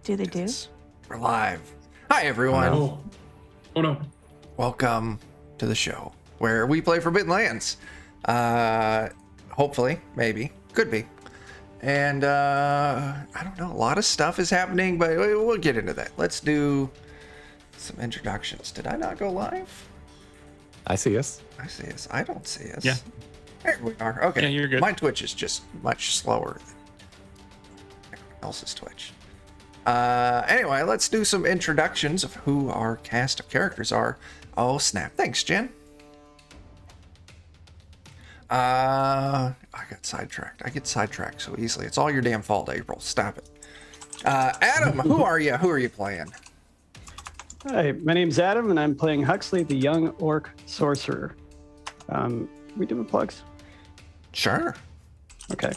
Do they do? We're live. Hi, everyone. Oh no. Welcome to the show where we play Forbidden Lands. Hopefully, maybe, could be. And I don't know, a lot of stuff is happening, but we'll get into that. Let's do some introductions. Did I not go live? I see us. I see us. I don't see us. Yeah. There we are. Okay. Yeah, you're good. My Twitch is just much slower than everyone else's Twitch. Anyway, let's do some introductions of who our cast of characters are. Oh, snap. Thanks, Jen. I got sidetracked. I get sidetracked so easily. It's all your damn fault, April. Stop it. Adam, who are you? Who are you playing? Hi, my name's Adam, and I'm playing Huxley, the young orc sorcerer. We doing plugs? Sure. Okay.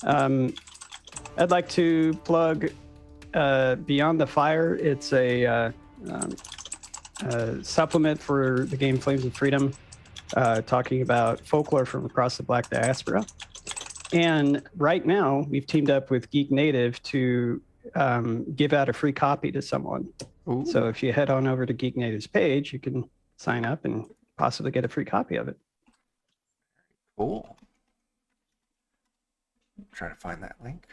I'd like to plug Beyond the Fire. It's a supplement for the game Flames of Freedom, talking about folklore from across the Black diaspora. And right now, we've teamed up with Geek Native to give out a free copy to someone. Ooh. So if you head on over to Geek Native's page, you can sign up and possibly get a free copy of it. Cool. Try to find that link.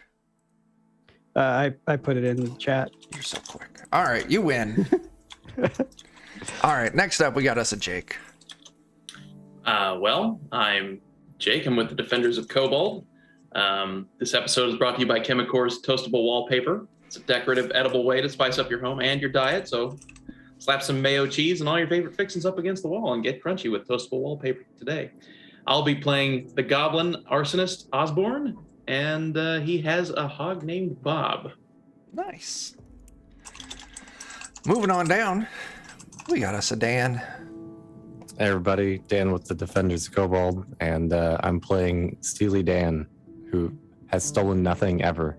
I put it in the chat. You're so quick. All right, you win. All right, next up, we got us a Jake. Well, I'm Jake. I'm with the Defenders of Kobold. This episode is brought to you by Chemicor's Toastable Wallpaper. It's a decorative, edible way to spice up your home and your diet. So slap some mayo cheese and all your favorite fixings up against the wall and get crunchy with Toastable Wallpaper today. I'll be playing the Goblin Arsonist Osborne, and he has a hog named Bob. Nice. Moving on down, we got us a Dan. Hey everybody, Dan with the Defenders of Kobold, and I'm playing Steely Dan, who has stolen nothing ever.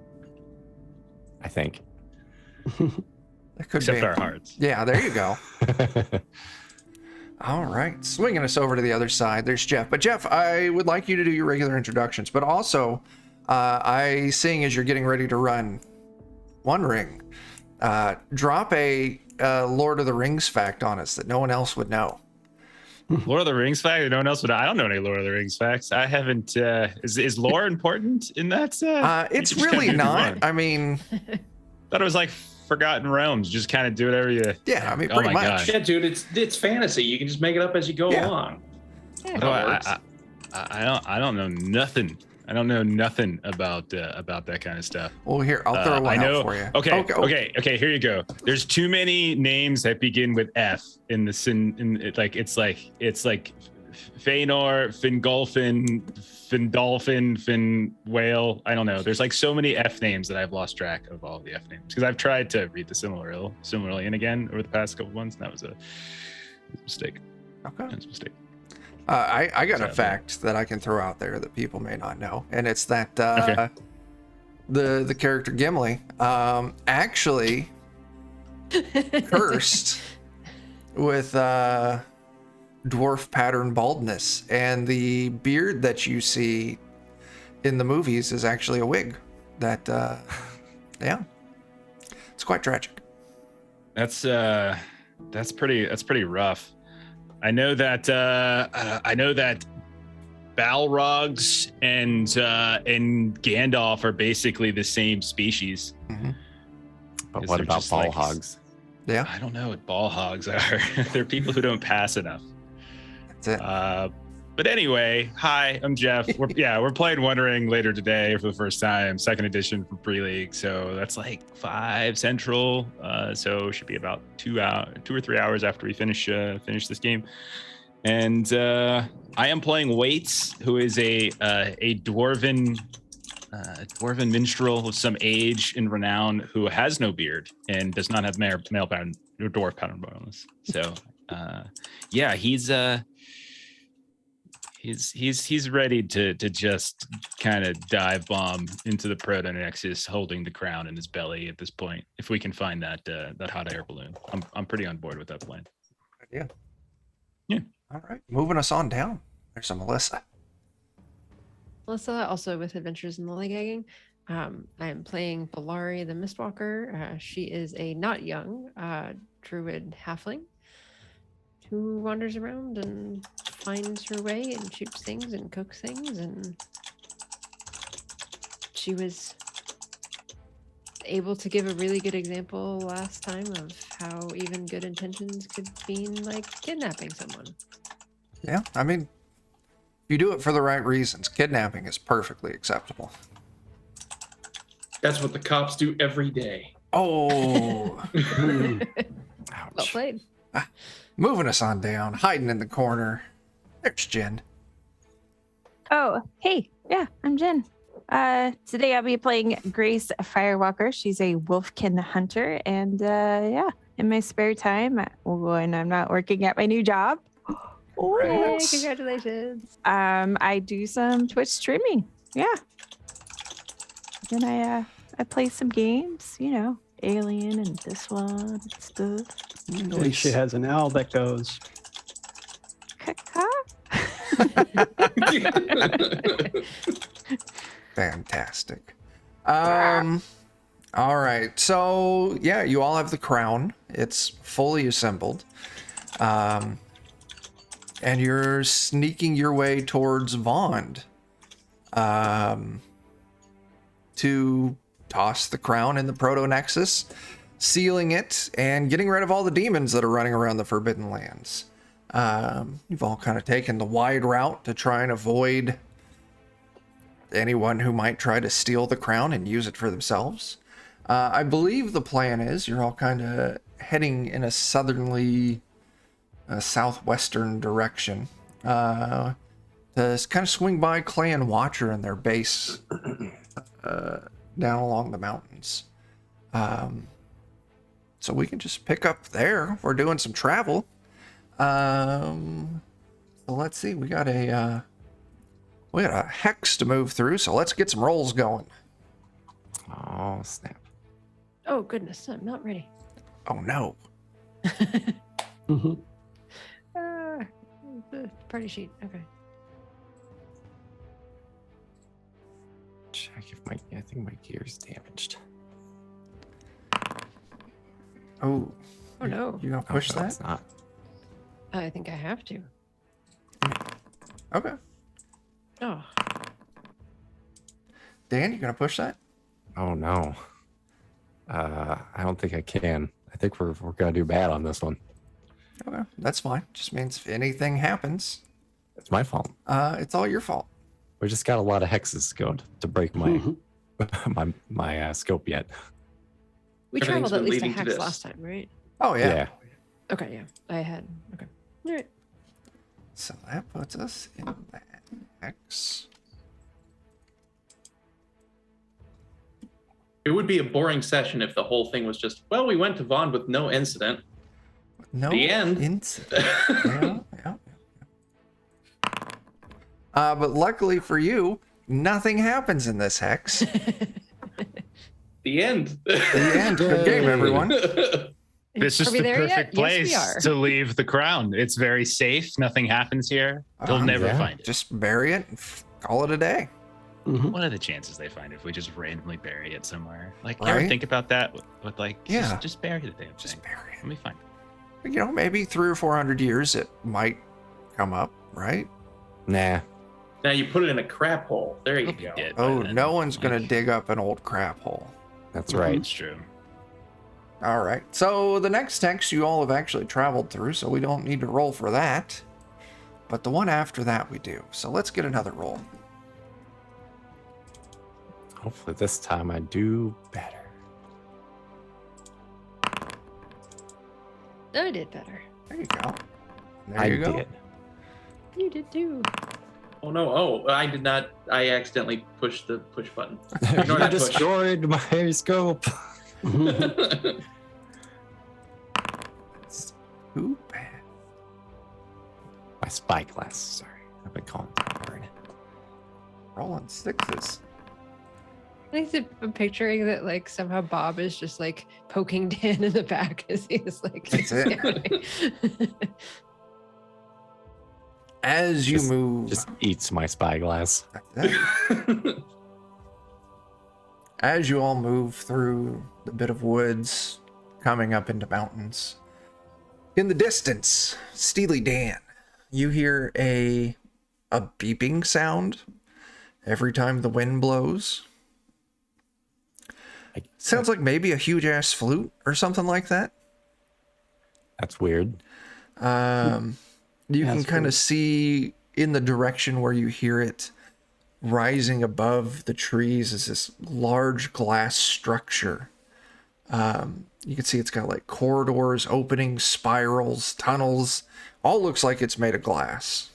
I think. That could Except be. our hearts. Yeah, there you go. All right, swinging us over to the other side, there's Jeff. But Jeff, I would like you to do your regular introductions, but also, seeing as you're getting ready to run One Ring, drop a Lord of the Rings fact on us that no one else would know. Lord of the Rings fact? No one else would. I don't know any Lord of the Rings facts. I haven't. Is lore important in that? It's really not. I mean, thought it was like Forgotten Realms. Just kind of do whatever you. Yeah, I mean, Oh pretty my much. gosh. Yeah, dude, it's fantasy. You can just make it up as you go Yeah. along. I don't know nothing. I don't know nothing about that kind of stuff. Well, here, I'll throw one out for you. Okay. Here you go. There's too many names that begin with F in the sin. It's like Feanor, Fingolfin, Findolfin, Fin Whale. I don't know. There's like so many F names that I've lost track of all the F names because I've tried to read the Silmarillion again over the past couple months, and that was a mistake. Okay. That's a mistake. I got a fact that I can throw out there that people may not know, and it's that the character Gimli actually cursed with dwarf pattern baldness, and the beard that you see in the movies is actually a wig. That yeah, it's quite tragic. That's pretty rough. I know that Balrogs and Gandalf are basically the same species. Mm-hmm. But Is what there about just, ball like, hogs? Yeah, I don't know what ball hogs are. They're people who don't pass enough. that's it. But anyway, hi, I'm Jeff. We're playing One Ring later today for the first time, second edition for pre-league. So that's like 5 Central. So it should be about 2 or 3 hours after we finish this game. And I am playing Waits, who is a dwarven minstrel of some age and renown who has no beard and does not have male pattern or dwarf pattern bonus. So yeah, He's ready to just kind of dive bomb into the proto-nexus, holding the crown in his belly at this point. If we can find that hot air balloon, I'm pretty on board with that plan. Yeah. Yeah. All right, moving us on down. There's a Melissa. Melissa, also with Adventures in Lollygagging. I'm playing Balari the Mistwalker. She is a not young druid halfling who wanders around and finds her way and shoots things and cooks things. And she was able to give a really good example last time of how even good intentions could mean like kidnapping someone. Yeah, I mean, if you do it for the right reasons, kidnapping is perfectly acceptable. That's what the cops do every day. Oh, Well Ouch. played. moving us on down, hiding in the corner. There's Jen. Oh, hey. Yeah, I'm Jen. Today I'll be playing Grace Firewalker. She's a wolfkin hunter. And yeah, in my spare time, when I'm not working at my new job, Yay, congratulations. I do some Twitch streaming. Yeah. Then I play some games, you know, Alien and this one and stuff. At least she has an owl that goes. Fantastic. All right. So yeah, you all have the crown. It's fully assembled. And you're sneaking your way towards Vond. To toss the crown in the proto-nexus, sealing it, and getting rid of all the demons that are running around the Forbidden Lands. You've all kind of taken the wide route to try and avoid anyone who might try to steal the crown and use it for themselves. I believe the plan is you're all kind of heading in a southwestern direction to kind of swing by Clan Watcher and their base down along the mountains. So we can just pick up there. We're doing some travel. So let's see. We got a hex to move through. So let's get some rolls going. Oh, snap. Oh goodness, I'm not ready. Oh no. Mhm. The party sheet. Okay. Check if I think my gear's damaged. Oh. Oh no. You gonna push no, that? It's not. I think I have to. Okay. Oh. Dan, you gonna push that? Oh no. I don't think I can. I think we're gonna do bad on this one. Okay, that's fine. Just means if anything happens, It's my fault. it's all your fault. We just got a lot of hexes to go to break my my scope yet. We Everything's traveled at been least a leading to hex this. last time, right? Oh yeah. Okay, yeah. I had. Okay. All right. So that puts us in that hex. It would be a boring session if the whole thing was just, well, we went to Vond with no incident. No The end. incident. Yeah. But luckily for you, nothing happens in this hex. The end. The end. Good game, everyone. This is Are we the there perfect yet? Yes, we place are. to leave the crown. It's very safe. Nothing happens here. They'll never yeah. find it. Just bury it and call it a day. Mhm. What are the chances they find it if we just randomly bury it somewhere? Like, you Right? ever think about that? With like, Yeah. just bury the damn Just thing. bury Let me find it. it. You know, maybe 300 or 400 years it might come up, right? Nah. Now you put it in a crap hole. There you It'll be go. dead by Oh, then. no one's going to Like, dig up an old crap hole. That's right. It's true. All right. So the next text you all have actually traveled through, so we don't need to roll for that. But the one after that we do. So let's get another roll. Hopefully this time I do better. I did better. There you go. There I you go. did. You did too. Oh no! Oh, I did not. I accidentally pushed the push button. Ignore You that push. destroyed my scope. It's too bad. My spyglass. Sorry, I've been calling it that word. Rolling sixes. I think I'm picturing that like somehow Bob is just like poking Dan in the back as he's like That's it. scouting. As you Just- move. Just eats my spyglass. That's it. as you all move through the bit of woods coming up into mountains, in the distance, Steely Dan, you hear a beeping sound every time the wind blows. Sounds like maybe a huge ass flute or something like that. That's weird. You can kind of see in the direction where you hear it, rising above the trees, is this large glass structure. You can see it's got like corridors, openings, spirals, tunnels. All looks like it's made of glass.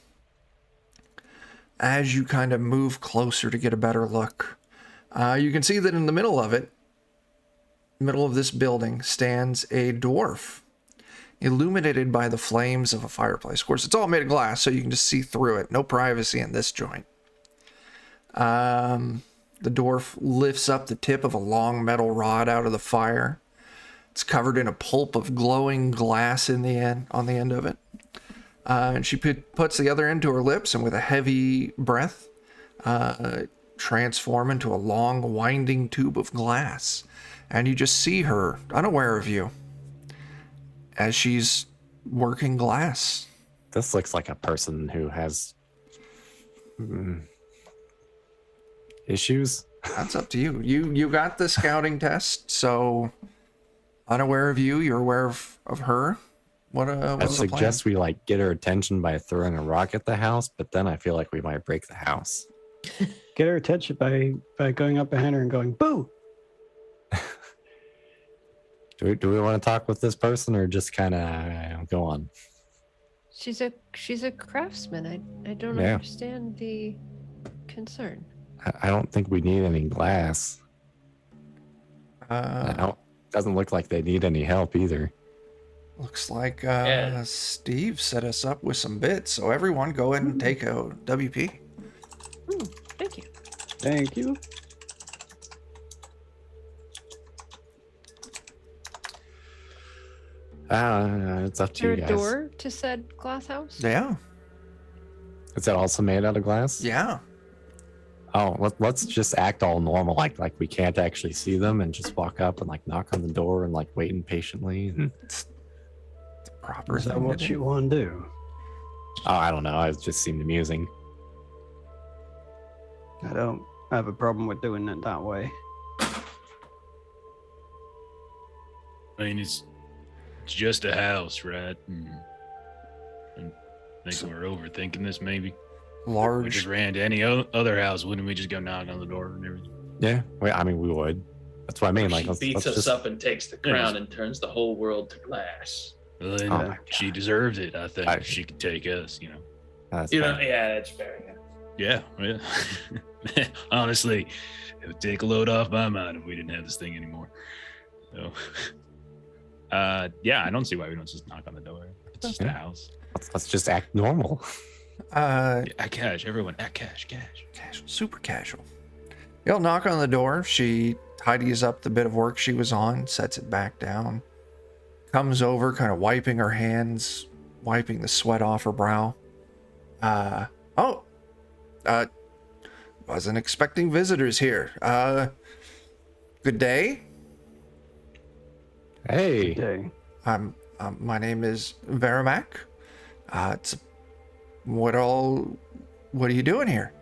As you kind of move closer to get a better look, you can see that in the middle of it, middle of this building, stands a dwarf, illuminated by the flames of a fireplace. Of course, it's all made of glass, so you can just see through it. No privacy in this joint. The dwarf lifts up the tip of a long metal rod out of the fire. It's covered in a pulp of glowing glass on the end of it. And she puts the other end to her lips, and with a heavy breath, transform into a long, winding tube of glass. And you just see her, unaware of you, as she's working glass. This looks like a person who has issues. That's up to you. You got the scouting test, so unaware of you, you're aware of her. I What's the plan? suggest we like get her attention by throwing a rock at the house, but then I feel like we might break the house. Get her attention by going up behind her and going, boo! Do we want to talk with this person or just kind of go on? She's a craftsman. I don't Yeah. understand the concern. I don't think we need any glass. Doesn't look like they need any help either. Looks like Yeah. Steve set us up with some bits, so everyone go ahead and take a WP. Thank you. Thank you. It's up Is to there you a guys. door to said glass house? Yeah, Is that also made out of glass? yeah. Oh, let's just act all normal, like we can't actually see them, and just walk up and like knock on the door and like wait impatiently. And, It's the proper Is that thing to what do. you want to do? oh, I don't know. It just seemed amusing. I don't have a problem with doing it that way. I mean, it's just a house, right? And I think we're overthinking this. Maybe we Large. just ran to any other house. Wouldn't we just go knock on the door and everything? Yeah, I mean, we would. That's what I mean. Like, She let's beats us just, up and takes the Yeah, crown just- and turns the whole world to glass. Well, then Oh my she deserved it. I think I- she could take us. that's You know, fine. yeah, that's fair. Yeah. Yeah. Honestly, it would take a load off my mind if we didn't have this thing anymore. So, yeah, I don't see why we don't just knock on the door. It's just a Yeah. house. Let's just act normal. Yeah, act cash, everyone. Act cash. Casual, super casual. You'll knock on the door. She tidies up the bit of work she was on, sets it back down, comes over, kind of wiping her hands, wiping the sweat off her brow. Wasn't expecting visitors here. Good day. Hey, Day. My name is Verimac. What are you doing here?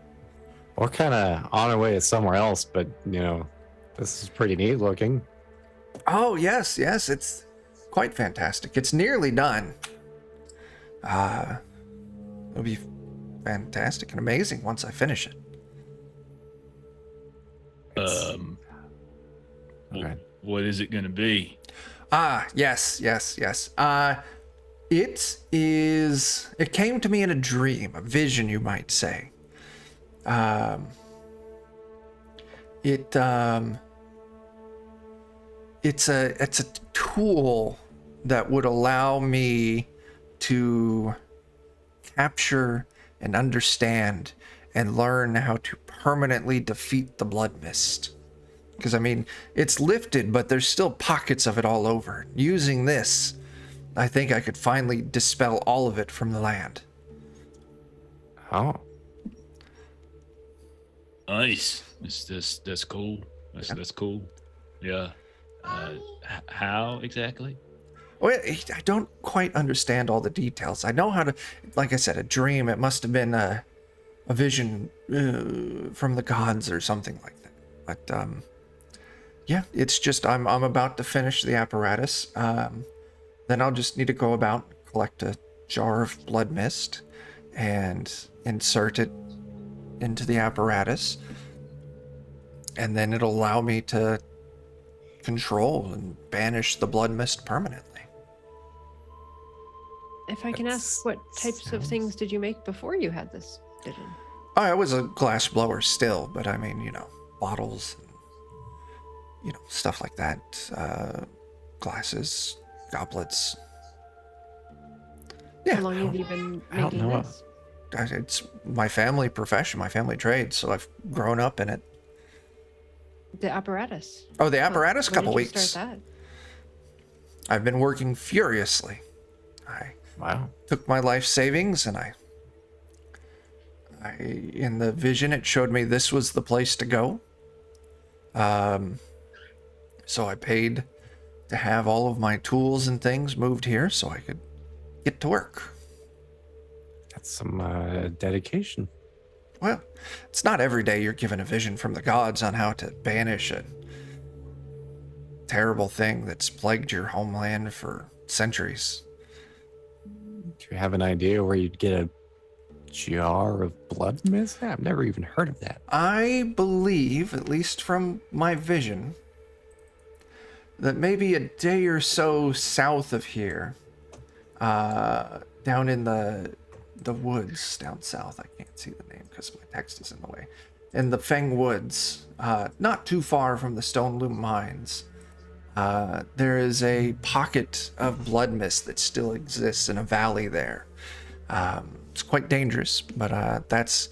we're kind of on our way to somewhere else, but this is pretty neat looking. Oh, yes, it's quite fantastic. It's nearly done. It'll be fantastic and amazing once I finish it. Okay. What is it gonna be? Yes. It came to me in a dream, a vision, you might say. It's a tool that would allow me to capture and understand and learn how to permanently defeat the blood mist. Because, I mean, it's lifted, but there's still pockets of it all over. Using this, I think I could finally dispel all of it from the land. Oh, Nice. That's cool. That's cool. Yeah. How exactly? Well, I don't quite understand all the details. I know how to, like I said, a dream. It must have been a vision from the gods or something like that. But yeah, it's just I'm about to finish the apparatus. Then I'll just need to go about, collect a jar of blood mist, and insert it into the apparatus, and then it'll allow me to control and banish the blood mist permanently. If I can ask, what types of things did you make before you had this vision? Oh, I was a glass blower still, but I mean, bottles, and, stuff like that. Glasses, goblets. Yeah. How long have you been I don't making know. this? It's my family profession, my family trade, so I've grown up in it. The apparatus. Oh, the apparatus, When couple did you weeks. start that? I've been working furiously. I Wow. took my life savings, and I in the vision it showed me this was the place to go. So I paid to have all of my tools and things moved here so I could get to work. That's some dedication. Well, it's not every day you're given a vision from the gods on how to banish a terrible thing that's plagued your homeland for centuries. Do you have an idea where you'd get a jar of blood mist? I've never even heard of that. I believe, at least from my vision, that maybe a day or so south of here, down in the woods down south, I can't see the name because my text is in the way, in the Feng Woods, not too far from the Stone Loom Mines, there is a pocket of blood mist that still exists in a valley there. It's quite dangerous, but that's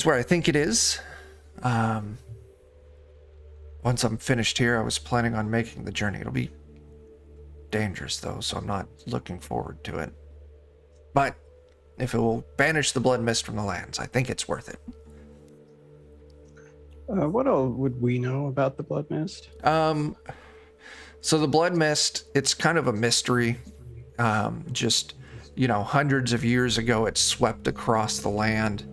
where I think it is. Once I'm finished here, I was planning on making the journey. It'll be dangerous though, so I'm not looking forward to it. But if it will banish the blood mist from the lands, I think it's worth it. What all would we know about the blood mist? So the blood mist, it's kind of a mystery. Just, hundreds of years ago, it swept across the land.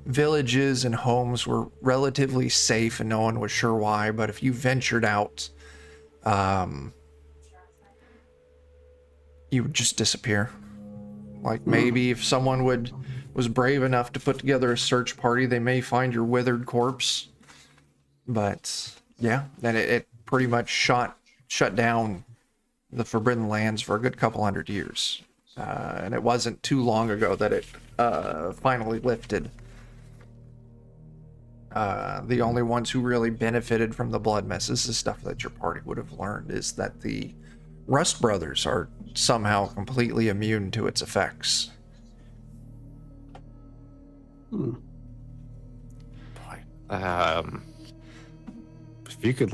Villages and homes were relatively safe and no one was sure why, but if you ventured out, you would just disappear. Like maybe if someone was brave enough to put together a search party, they may find your withered corpse. But yeah, then it pretty much shut down the Forbidden Lands for a good couple hundred years. And it wasn't too long ago that it finally lifted. The only ones who really benefited from the blood mist, this is stuff that your party would have learned, is that the Rust Brothers are somehow completely immune to its effects. Boy, if you could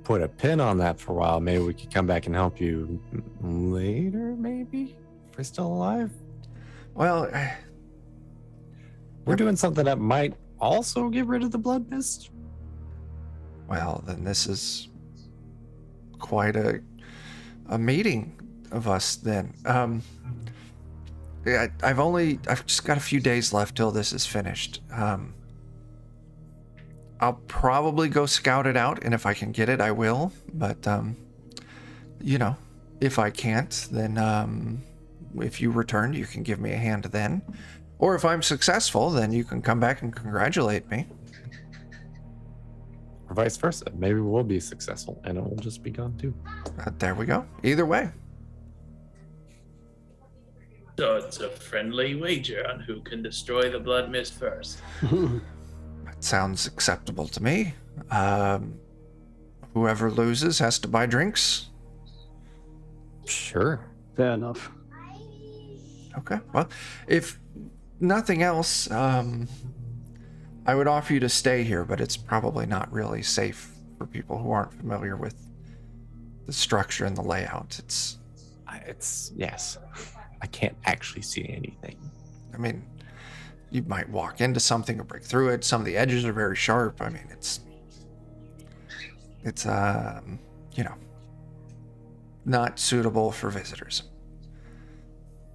put a pin on that for a while, maybe we could come back and help you later, maybe? If we're still alive? Well, We're doing something that might also get rid of the blood mist? then this is quite a meeting of us then. Yeah, I've just got a few days left till this is finished. I'll probably go scout it out, and if I can get it, I will. But, if I can't, then if you return, you can give me a hand then. Or if I'm successful, then you can come back and congratulate me. Or vice versa. Maybe we'll be successful and it will just be gone too. There we go. Either way. So it's a friendly wager on who can destroy the blood mist first. That sounds acceptable to me. Whoever loses has to buy drinks. Sure. Fair enough. Okay. Well, if nothing else, I would offer you to stay here, but it's probably not really safe for people who aren't familiar with the structure and the layout. It's yes. I can't actually see anything. I mean, you might walk into something or break through it. Some of the edges are very sharp. I mean, it's you know, not suitable for visitors.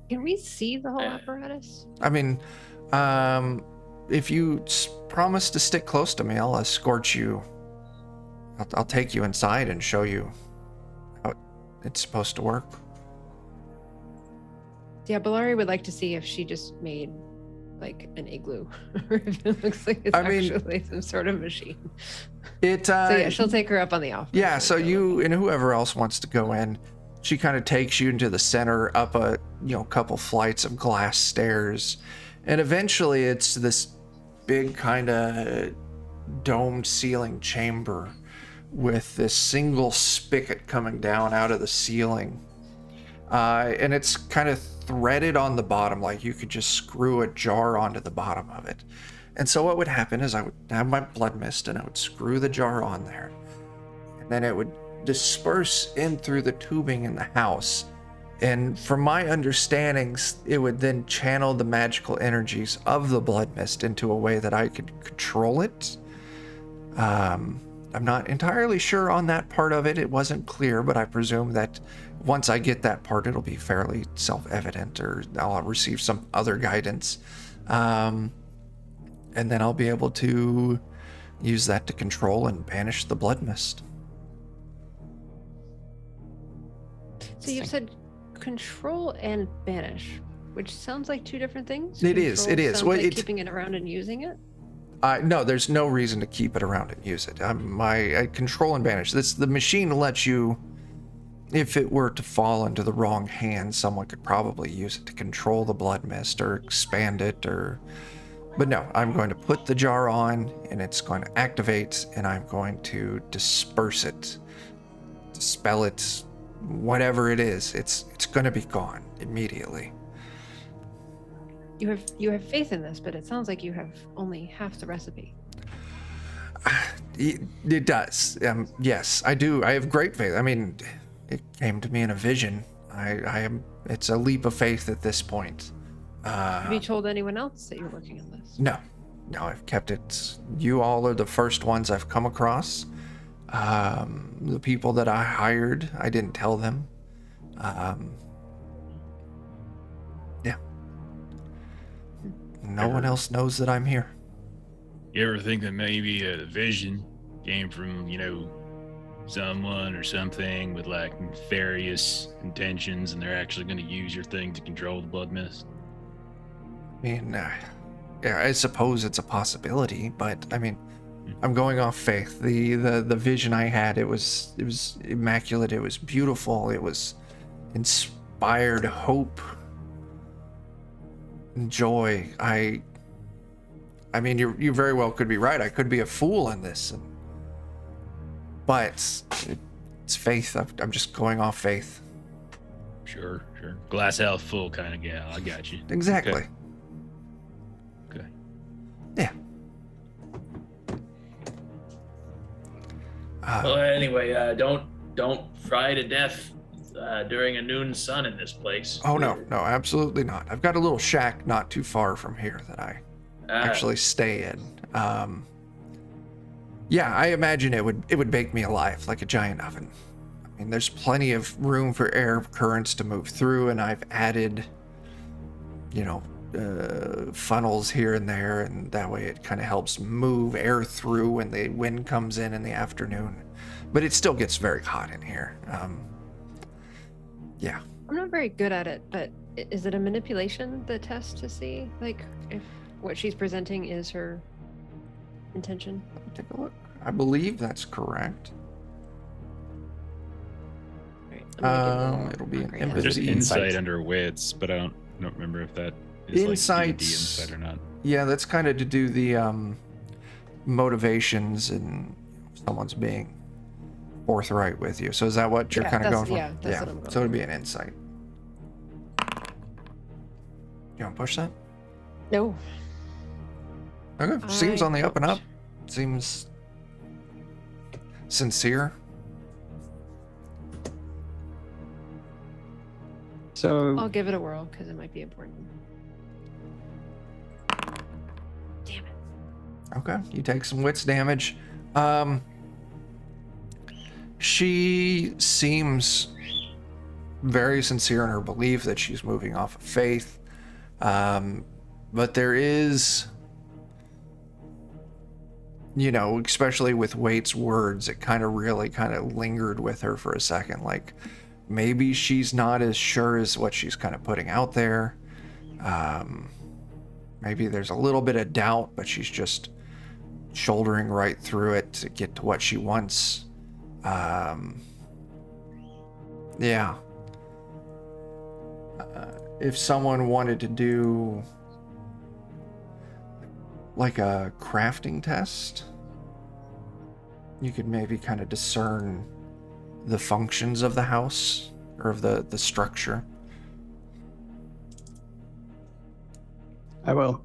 Can we see the whole apparatus? I mean, if you promise to stick close to me, I'll escort you. I'll take you inside and show you how it's supposed to work. Yeah, Bellari would like to see if she just made like an igloo, or if it looks like it's actually some sort of machine. So yeah, she'll take her up on the offer. Yeah, so you and whoever else wants to go in, she kind of takes you into the center, up a couple flights of glass stairs, and eventually it's this big kind of domed ceiling chamber with this single spigot coming down out of the ceiling. And it's kind of threaded on the bottom, like you could just screw a jar onto the bottom of it. And so what would happen is I would have my blood mist and I would screw the jar on there. And then it would disperse in through the tubing in the house. And from my understandings, it would then channel the magical energies of the blood mist into a way that I could control it. I'm not entirely sure on that part of it. It wasn't clear, but I presume that once I get that part, it'll be fairly self-evident, or I'll receive some other guidance. And then I'll be able to use that to control and banish the blood mist. So you've said control and banish, which sounds like two different things. It is. Sounds Well, like keeping it around and using it. No, there's no reason to keep it around and use it. My control and banish. The machine lets you, if it were to fall into the wrong hands, someone could probably use it to control the blood mist or expand it, but no, I'm going to put the jar on and it's going to activate, and I'm going to disperse it, dispel it, whatever it is. It's going to be gone immediately. You have faith in this, but it sounds like you have only half the recipe. It does. Yes, I do. I have great faith. I mean, it came to me in a vision. It's a leap of faith at this point. Have you told anyone else that you're working on this? No, I've kept it. You all are the first ones I've come across. The people that I hired, I didn't tell them. Yeah. No one else knows that I'm here. You ever think that maybe a vision came from, someone or something with like nefarious intentions, and they're actually going to use your thing to control the blood mist? I mean, yeah, I suppose it's a possibility, but I mean, I'm going off faith. The vision I had, it was immaculate. It was beautiful. It was inspired hope and joy. I mean, you very well could be right. I could be a fool in this, but it's faith. I'm just going off faith. Sure. Glass half full kind of gal. I got you. Exactly. Okay. Yeah. Well, anyway, don't fry to death during a noon sun in this place. Oh no, absolutely not. I've got a little shack not too far from here that I actually stay in. Yeah, I imagine it would bake me alive like a giant oven. I mean, there's plenty of room for air currents to move through, and I've added, funnels here and there, and that way it kind of helps move air through when the wind comes in the afternoon. But it still gets very hot in here. Yeah. I'm not very good at it, but is it a manipulation, the test, to see like if what she's presenting is her intention? Take a look. I believe that's correct. All right, It'll be an empathy. There's empathy. insight under wits, but I don't remember if that is Insights. like D&D insight or not. Yeah, that's kind of to do the motivations and someone's being forthright with you. So is that what you're kind of going for? Yeah, that's what I'm going So it'd be an insight. You want to push that? No. Okay. Seems on the up and up. don't. Seems sincere. So I'll give it a whirl because it might be important. Okay, you take some wits damage. She seems very sincere in her belief that she's moving off of faith. But there is, especially with Waite's words, it kind of really kind of lingered with her for a second. Like, maybe she's not as sure as what she's kind of putting out there. Maybe there's a little bit of doubt, but she's just shouldering right through it to get to what she wants. Yeah. If someone wanted to do like a crafting test, you could maybe kind of discern the functions of the house or of the structure. I will.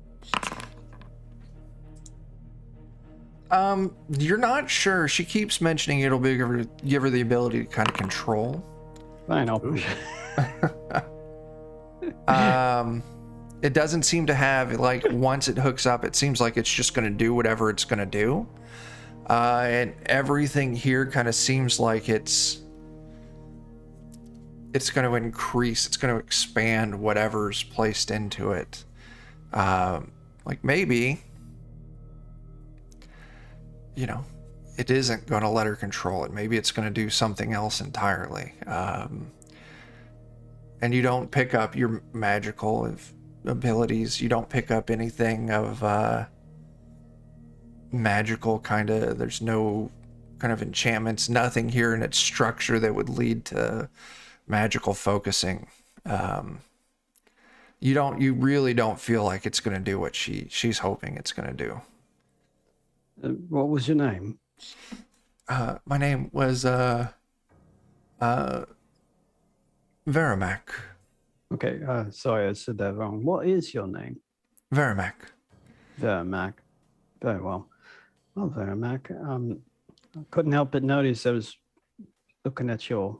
You're not sure. She keeps mentioning it'll give her the ability to kind of control. Fine, I'll push. It doesn't seem to have, like, once it hooks up, it seems like it's just going to do whatever it's going to do. And everything here kind of seems like it's going to increase, it's going to expand whatever's placed into it. Like, maybe, it isn't going to let her control it. Maybe it's going to do something else entirely. And you don't pick up your magical abilities. You don't pick up anything of magical kind of. There's no kind of enchantments, nothing here in its structure that would lead to magical focusing. You really don't feel like it's going to do what she's hoping it's going to do. What was your name? My name was Verimac. Okay, sorry, I said that wrong. What is your name? Verimac. Vermac. Very well. Well, Vermac, I couldn't help but notice I was looking at your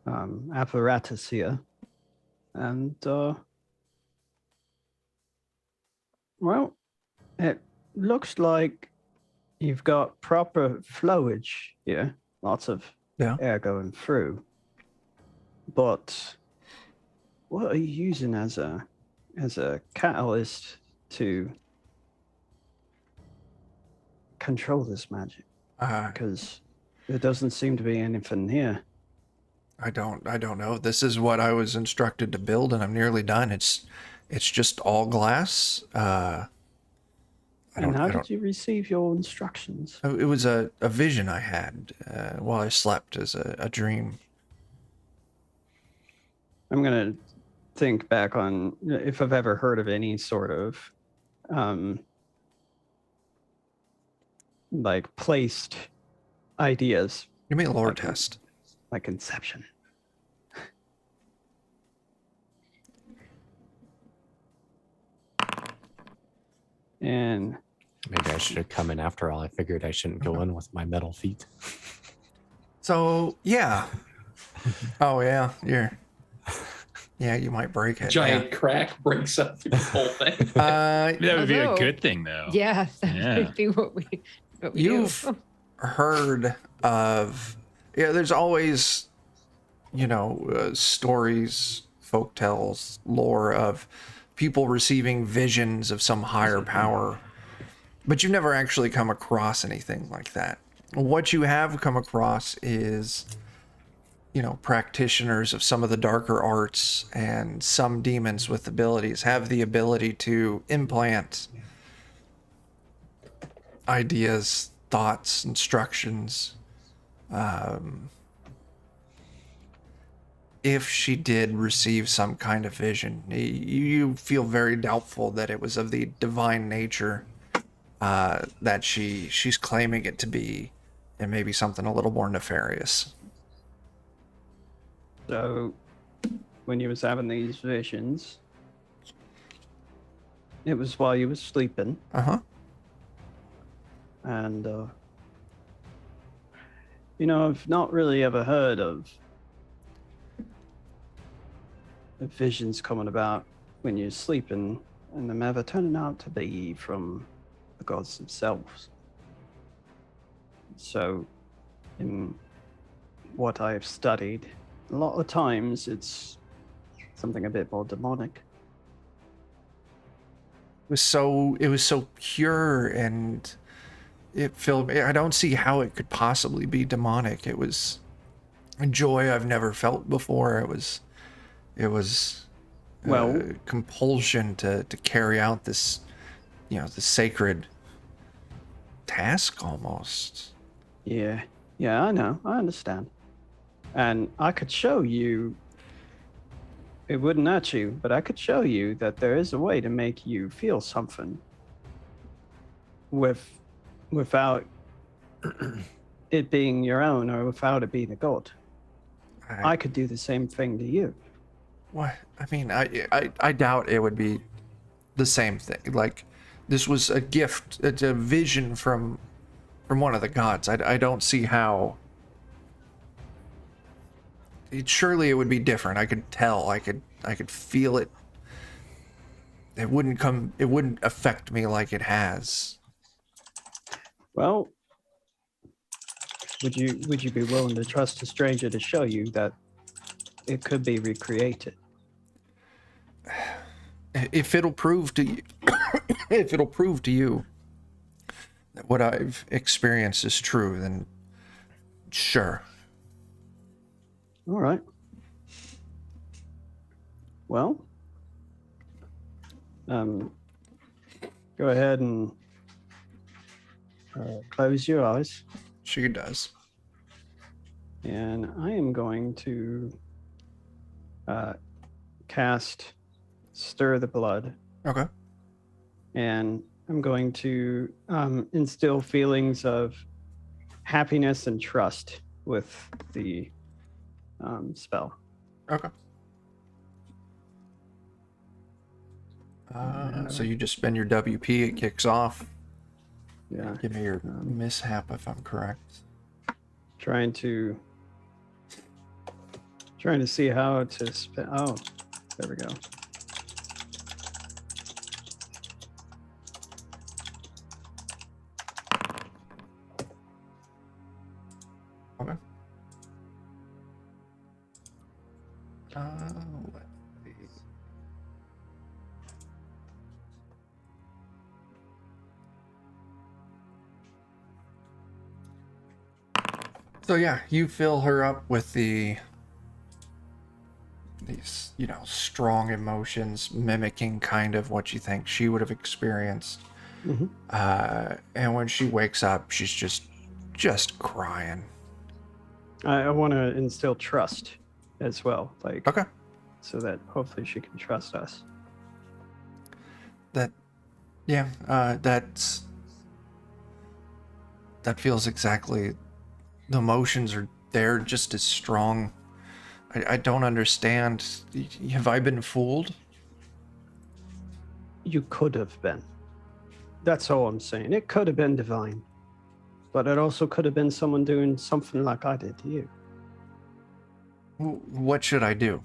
apparatus here. And, well, it looks like you've got proper flowage here. Lots of air going through. But what are you using as a catalyst to control this magic? Because there doesn't seem to be anything here. I don't know. This is what I was instructed to build, and I'm nearly done. It's just all glass. How did you receive your instructions? It was a vision I had while I slept as a dream. I'm going to think back on if I've ever heard of any sort of like placed ideas. Give me a lore test. Like Inception. And maybe I should have come in after all. I figured I shouldn't go in with my metal feet. So, yeah. Oh, yeah. You might break it. Giant crack breaks up through the whole thing. That would be a good thing, though. Yeah, that would be what we You've do. heard of... Yeah, there's always, stories, folktales, lore of people receiving visions of some higher power. But you've never actually come across anything like that. What you have come across is, practitioners of some of the darker arts, and some demons with abilities have the ability to implant ideas, thoughts, instructions. If she did receive some kind of vision, you feel very doubtful that it was of the divine nature that she's claiming it to be, and maybe something a little more nefarious. so when you was having these visions, it was while you was sleeping. Uh-huh. And, I've not really ever heard of visions coming about when you're sleeping and them ever turning out to be from the gods themselves. So, in what I have studied, a lot of times it's something a bit more demonic. It was so pure, and it filled me. I don't see how it could possibly be demonic. It was a joy I've never felt before. It was Well, compulsion to carry out this, the sacred task almost. yeah, I know, I understand. And I could show you, it wouldn't hurt you, but I could show you that there is a way to make you feel something without it being your own or without it being a god. I could do the same thing to you. What? I mean, I doubt it would be the same thing. Like, this was a gift. It's a vision from one of the gods. I don't see how. Surely it would be different. I could tell. I could feel it. It wouldn't affect me like it has. Well, would you be willing to trust a stranger to show you that it could be recreated? If it'll prove to you, that what I've experienced is true, then sure. All right. Well, go ahead and close your eyes. She does. And I am going to cast Stir the Blood. Okay. And I'm going to instill feelings of happiness and trust with the spell. Okay. So you just spend your WP, it kicks off. Yeah. Give me your mishap if I'm correct. Trying to see how to spend. Oh, there we go. Okay. Let's see. So yeah, you fill her up with these, strong emotions, mimicking kind of what you think she would have experienced. Mm-hmm. And when she wakes up, she's just crying. I want to instill trust as well, like Okay. so that hopefully she can trust us. That feels exactly. The emotions are there just as strong. I don't understand. Have I been fooled? You could have been. That's all I'm saying. It could have been divine, but it also could have been someone doing something like I did to you. What should I do?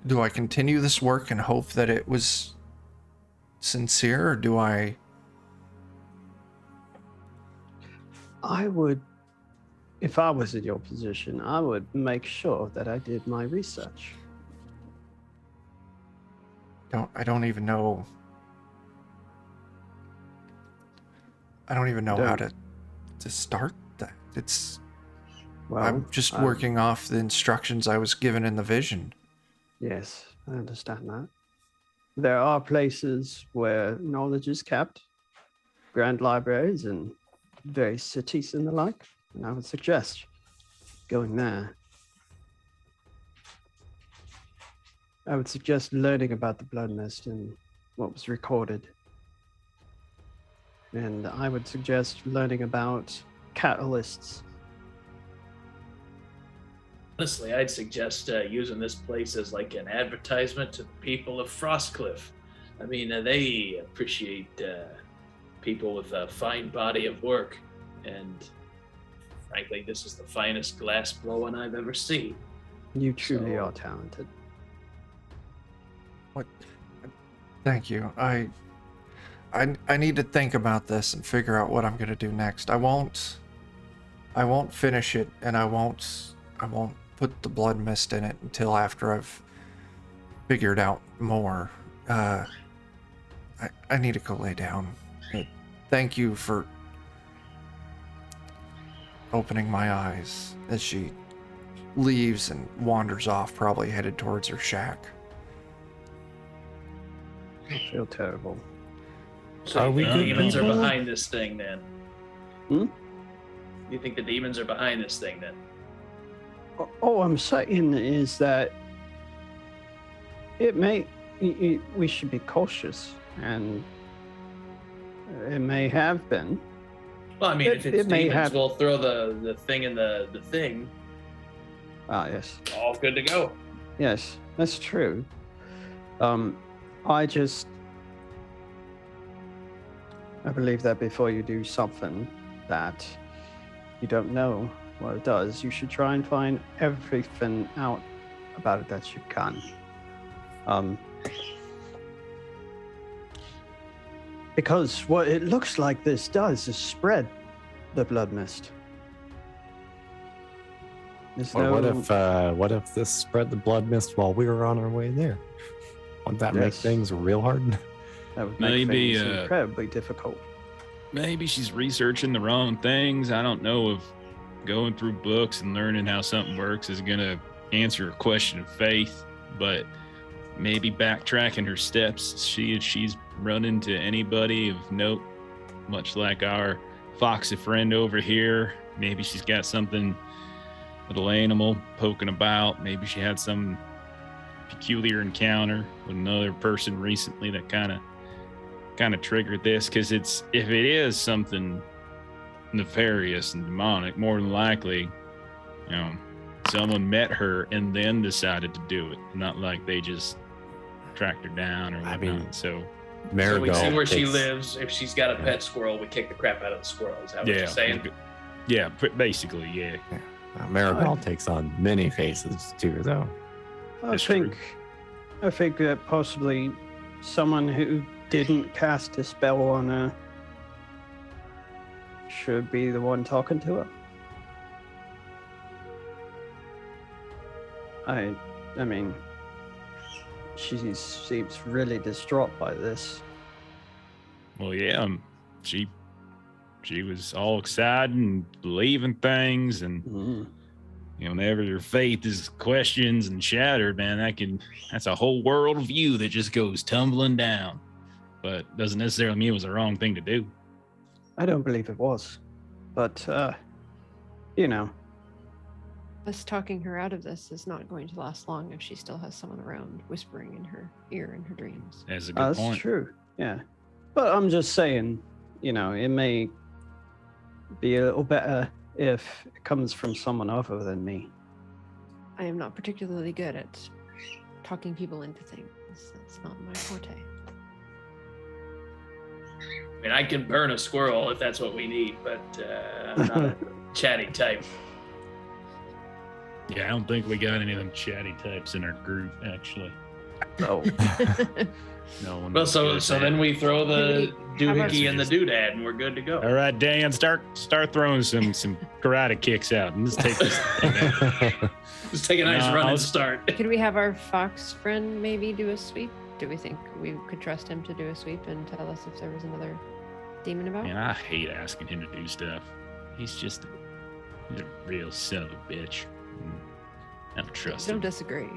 Do I continue this work and hope that it was sincere, or do I would, if I was in your position, I would make sure that I did my research. I don't even know how to start that. I'm just working off the instructions I was given in the vision. Yes, I understand that. There are places where knowledge is kept, grand libraries and various cities and the like, and I would suggest going there. I would suggest learning about the Blood Mist and what was recorded. And I would suggest learning about catalysts. Honestly, I'd suggest using this place as like an advertisement to the people of Frostcliff. I mean, they appreciate people with a fine body of work, and frankly, this is the finest glass blowing I've ever seen. You truly are talented. What? Thank you. I need to think about this and figure out what I'm gonna do next. I won't finish it, and I won't put the blood mist in it until after I've figured out more. I need to go lay down. Thank you for opening my eyes as she leaves and wanders off, probably headed towards her shack. I feel terrible. So Are you we think good demons are people? behind this thing then? Hmm? You think the demons are behind this thing then? All I'm saying is that it may. We should be cautious, and it may have been. Well, I mean, if it's It may demons, have- we'll throw the thing in the thing. Ah, yes. All good to go. Yes, that's true. I believe that before you do something that you don't know what it does, you should try and find everything out about it that you can. Because what it looks like this does is spread the blood mist. There's Or no... what if this spread the blood mist while we were on our way there? Wouldn't that make Yes. things real hard? That would make Maybe, things incredibly difficult. Maybe she's researching the wrong things. I don't know if going through books and learning how something works is going to answer a question of faith, but maybe backtracking her steps, if she's run into anybody of note, much like our foxy friend over here, maybe she's got something, little animal poking about. Maybe she had some peculiar encounter with another person recently that kind of triggered this, because if it is something nefarious and demonic, more than likely, someone met her and then decided to do it, not like they just tracked her down or whatnot. I mean, so So we see Marigold where she takes- lives. If she's got a pet squirrel, we kick the crap out of the squirrel. Is that what yeah, you're saying? basically, yeah. Marigold takes on many faces too, though. I That's true. think that possibly someone who didn't cast a spell on her should be the one talking to her. I mean, she seems really distraught by this. Well, yeah, she was all excited and believing things, and Mm. whenever your faith is questioned and shattered, man, that's a whole world view that just goes tumbling down. But doesn't necessarily mean it was the wrong thing to do. I don't believe it was, but Us talking her out of this is not going to last long if she still has someone around whispering in her ear in her dreams. That's a good that's point. true. Yeah, but I'm just saying, it may be a little better if it comes from someone other than me. I am not particularly good at talking people into things. That's not my forte. I mean, I can burn a squirrel if that's what we need, but I'm not a chatty type. Yeah, I don't think we got any of them chatty types in our group, actually. Oh, No one. Well, was so good at so that. then we throw the How about- doohickey and the doodad, and we're good to go. All right, Dan, start throwing some karate kicks out and just take this thing out. Just take a nice No, running I'll- start. Could we have our fox friend maybe do a sweep? Do we think we could trust him to do a sweep and tell us if there was another demon about? Man, I hate asking him to do stuff. He's a real son of a bitch. I don't trust Don't him. disagree,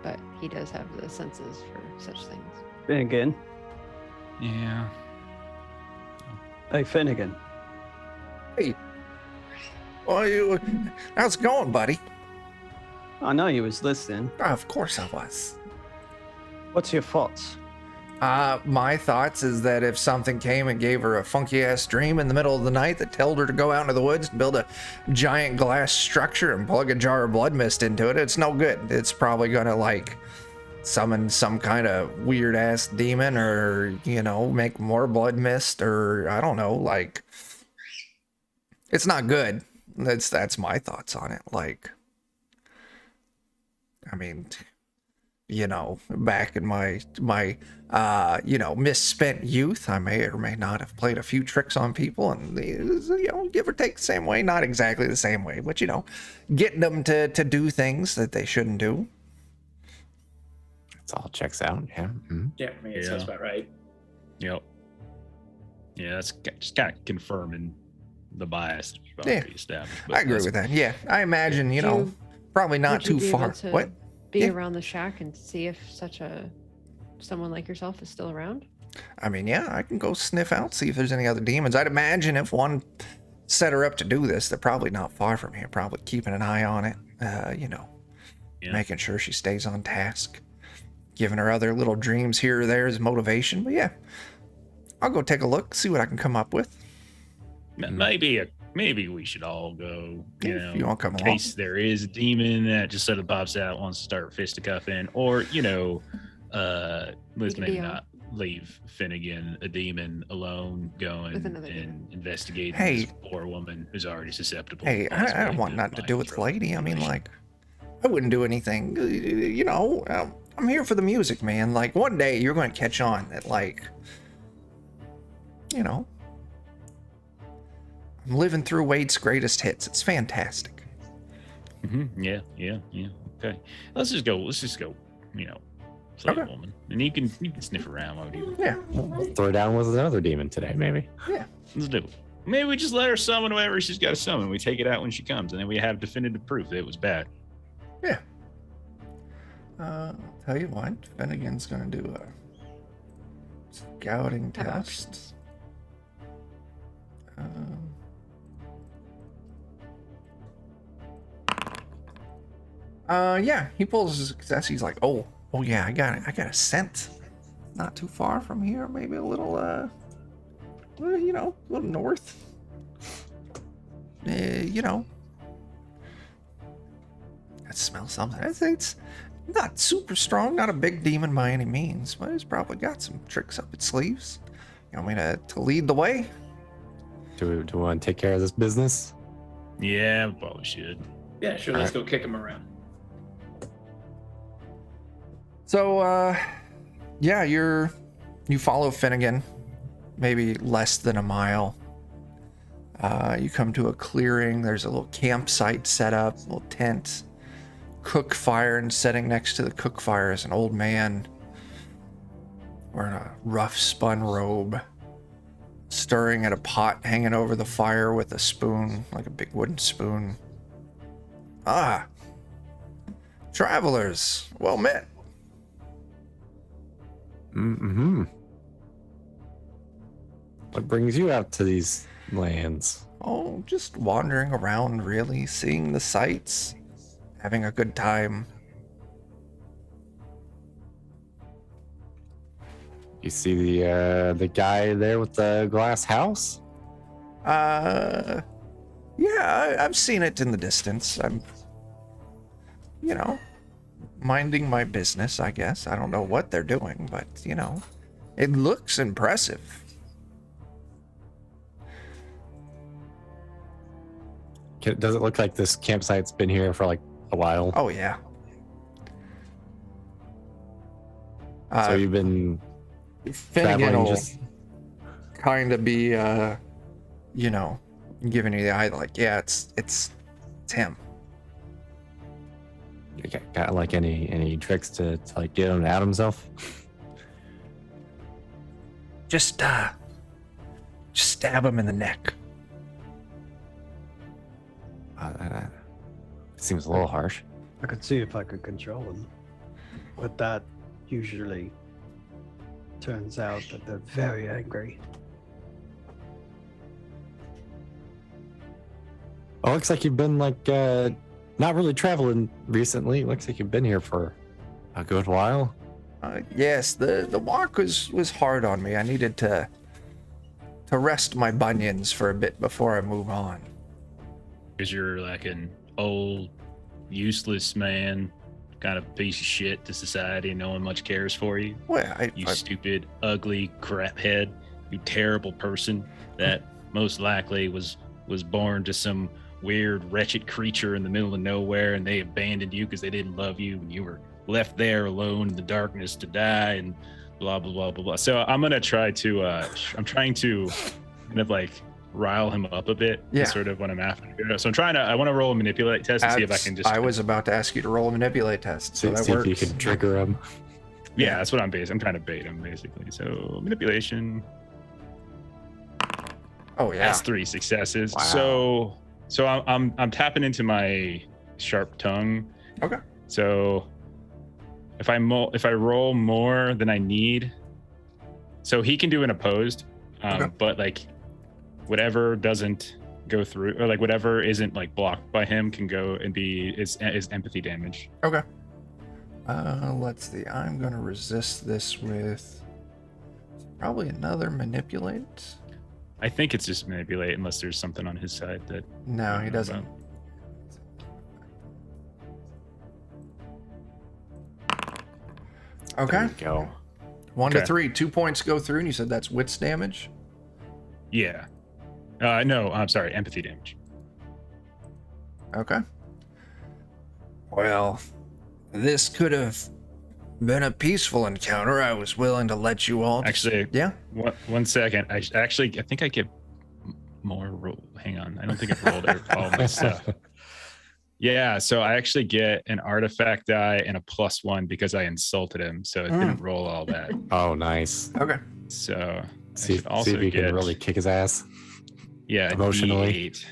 but he does have the senses for such things. Finnegan. Yeah. Hey, Finnegan. How's it going, buddy? I know you was listening. Of course I was. What's your thoughts? My thoughts is that if something came and gave her a funky ass dream in the middle of the night that told her to go out into the woods and build a giant glass structure and plug a jar of blood mist into it, it's no good. It's probably gonna summon some kind of weird ass demon, or make more blood mist, or I don't know, it's not good. That's my thoughts on it. I mean, back in my misspent youth, I may or may not have played a few tricks on people, and give or take the same way, not exactly the same way, but getting them to do things that they shouldn't do. It's all checks out. Yeah. Mm-hmm. Yeah, I mean, it sounds about right. Yep. Yeah, that's just kind of confirming the bias that Yeah, we established. I agree with that. Yeah, I imagine probably not Would you too be able far. to What? Be Yeah. around the shack and see if someone like yourself is still around. I mean, yeah, I can go sniff out, see if there's any other demons. I'd imagine if one set her up to do this, they're probably not far from here, probably keeping an eye on it, making sure she stays on task, giving her other little dreams here or there as motivation. But yeah, I'll go take a look, see what I can come up with. Maybe we should all go, If you want to come in along. case there is a demon that just suddenly pops out, wants to start fisticuffing, or, let's could maybe be not leave Finnegan, a demon, alone going With another and demon. investigating Hey. this poor woman who's already susceptible. Hey, to I don't possibility want of nothing to mind do with the control lady. I mean, manipulation. I wouldn't do anything. I'm here for the music, man. Like, one day you're going to catch on that, I'm living through Wade's greatest hits. It's fantastic. Mm-hmm. Yeah. Okay. Let's just go, play Okay. a woman. And you can sniff around while we do it. Yeah. We'll throw down with another demon today, maybe. Let's do it. Maybe we just let her summon whoever she's got to summon. We take it out when she comes, and then we have definitive proof that it was bad. Yeah. I'll tell you what, Finnegan's gonna do a scouting Have test. Yeah, he pulls his success. He's like, oh yeah, I got it. I got a scent. Not too far from here, maybe a little, a little north. I smell something. It's not super strong, not a big demon by any means, but it's probably got some tricks up its sleeves. You want me to lead the way? Do we want to take care of this business? Yeah, we probably should. Yeah, sure. Let's go kick him around. So, yeah, you follow Finnegan, maybe less than a mile. You come to a clearing. There's a little campsite set up, a little tent, cook fire, and sitting next to the cook fire is an old man wearing a rough spun robe, stirring at a pot hanging over the fire with a spoon, like a big wooden spoon. Ah, travelers, well met. Mm-hmm. What brings you out to these lands? Oh, just wandering around, really, seeing the sights, having a good time. You see the guy there with the glass house? Yeah, I've seen it in the distance. I'm, minding my business, I guess. I don't know what they're doing, but, it looks impressive. Does it look like this campsite's been here for like a while? Oh, yeah. So you've been Finnegan traveling will just... kind of be, giving you the eye, like, yeah, it's him. Got like any tricks to like get him out himself? Just stab him in the neck. Seems a little harsh. I could see if I could control them, but that usually turns out that they're very angry. Oh, looks like you've been like not really traveling recently. Looks like you've been here for a good while. Yes, the walk was hard on me. I needed to rest my bunions for a bit before I move on. Because you're like an old, useless man, kind of piece of shit to society. No one much cares for you. Well, You I stupid, ugly crap head. You terrible person that most likely was born to some weird, wretched creature in the middle of nowhere, and they abandoned you because they didn't love you, and you were left there alone in the darkness to die and blah blah blah blah blah. So I'm gonna try to I'm trying to kind of like rile him up a bit. Yeah. Is sort of what I'm after. So I want to roll a manipulate test and see if I can just. I was about to ask you to roll a manipulate test, so that see works. if you can trigger him. Yeah, that's what I'm trying to bait him basically. So manipulation. Oh yeah. That's 3 successes. Wow. So I'm tapping into my sharp tongue. Okay. So if I roll more than I need, so he can do an opposed, Okay. but like whatever doesn't go through, or like whatever isn't like blocked by him can go and be is empathy damage. Okay. Let's see. I'm gonna resist this with probably another manipulate. I think it's just manipulate unless there's something on his side that. No, I he don't know doesn't. There Okay. you go. 1 to Okay. 3. 2 points go through, and you said that's wits damage. Yeah. No, I'm sorry, empathy damage. Okay. Well, this could have been a peaceful encounter. I was willing to let you all. Actually, Yeah. One second. I think I get more roll. Hang on. I don't think I've rolled all my stuff. Yeah, so I actually get an artifact die and a +1 because I insulted him, so it didn't roll all that. Oh, nice. Okay. So See, I should also see if you get can really kick his ass. a emotionally. D8.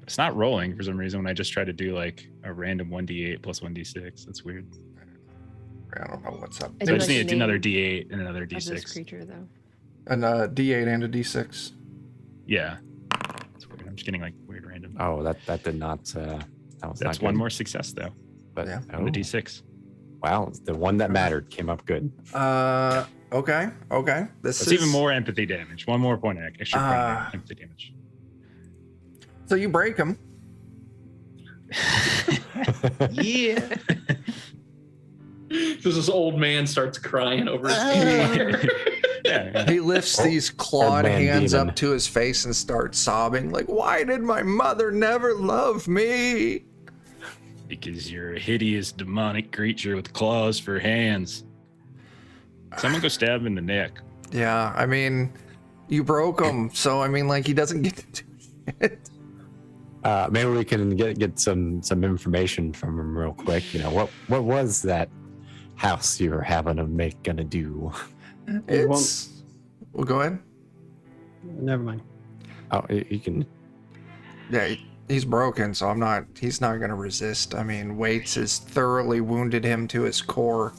It's not rolling for some reason when I just try to do like a random 1d8 plus 1d6. That's weird. I don't know what's up. I So I do just like need the another name D8 and another of this D6. creature, though. And a D8 and a D6. Yeah. That's weird. I'm just getting like weird random. Oh, that did not. That was That's not one good. more success though. But Yeah. On oh, the D6. wow, the one that mattered came up good. Okay. Okay. This That's is even more empathy damage. One more point extra point of empathy damage. So you break him. Yeah. Just this old man starts crying over his hand. Yeah. He lifts Oh, these clawed old man hands demon. up to his face and starts sobbing, like, "Why did my mother never love me?" Because you're a hideous demonic creature with claws for hands. Someone go stab him in the neck. Yeah, I mean, you broke him, so I mean, like, he doesn't get to do shit. Maybe we can get some information from him real quick. You know, what was that house you were having him gonna do? It's. Well, go ahead. Never mind. Oh, you can. Yeah, he's broken, so he's not gonna resist. I mean, Waits has thoroughly wounded him to his core.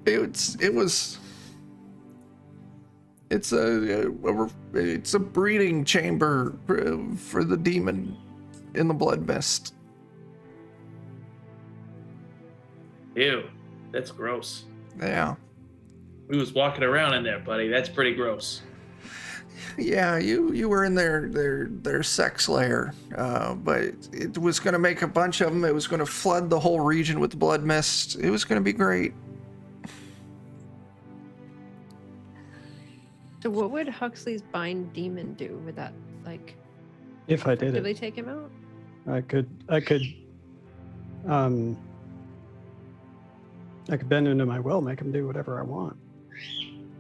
It's a breeding chamber for the demon in the blood mist. Ew, that's gross. Yeah. We was walking around in there, buddy. That's pretty gross. Yeah, you were in their sex lair, but it was going to make a bunch of them. It was going to flood the whole region with blood mist. It was going to be great. So what would Huxley's bind demon do with that? Like, If I did really it, take him out? I could bend into my will, make him do whatever I want.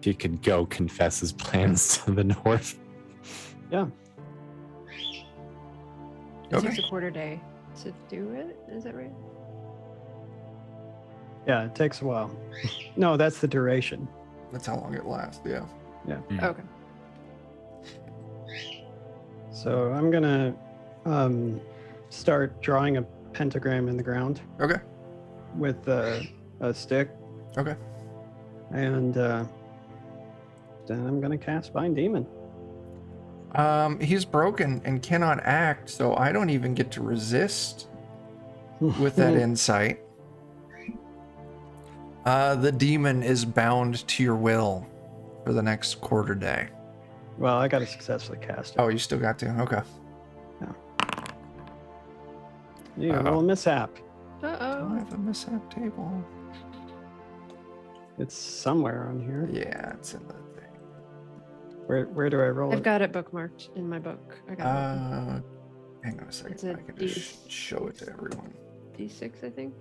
He could go confess his plans to the north. Yeah. It Okay. takes a quarter day to do it. Is that right? Yeah, it takes a while. No, that's the duration. That's how long it lasts. Yeah. Okay. So I'm gonna start drawing a pentagram in the ground Okay. with a stick, Okay. and then I'm gonna cast Bind Demon. He's broken and cannot act, so I don't even get to resist with that insight. The demon is bound to your will for the next quarter day. Well, I gotta successfully cast it. Oh, you still got to? Okay. Yeah, a little mishap. I Uh-oh. have a mishap table. It's somewhere on here. Yeah, it's in the thing. Where do I roll I've it? got it bookmarked in my book. I got it. Hang on a second. It's a I can just show it to everyone. D6, I think.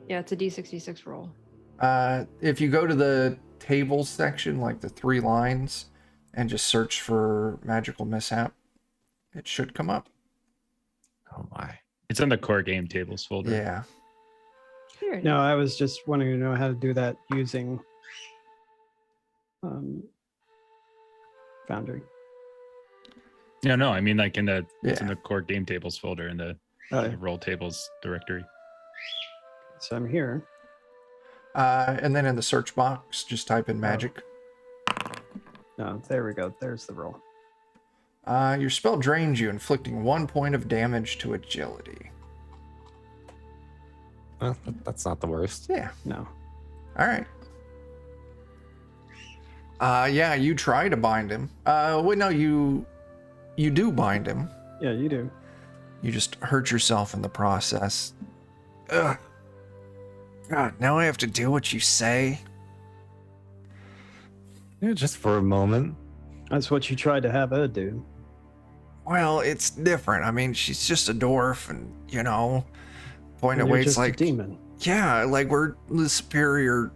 Yeah, it's a D66 roll. If you go to the tables section, like the 3 lines, and just search for magical mishap, it should come up. Oh my. It's in the core game tables folder. Yeah. Here it No, is. I was just wanting to know how to do that using Foundry. No, I mean like in the it's in Yeah. the core game tables folder in the roll tables directory. So I'm here. And then in the search box, just type in magic. No, there we go. There's the roll. Your spell drains you, inflicting 1 point of damage to agility. Well, that's not the worst. Yeah. No. All right. Yeah, you try to bind him. Wait, no, you do bind him. Yeah, you do. You just hurt yourself in the process. Ugh. God, now I have to do what you say. Yeah, just for a moment. That's what you tried to have her do. Well, it's different. I mean, she's just a dwarf, and point And of you're waits just a like, demon. yeah, like we're the superior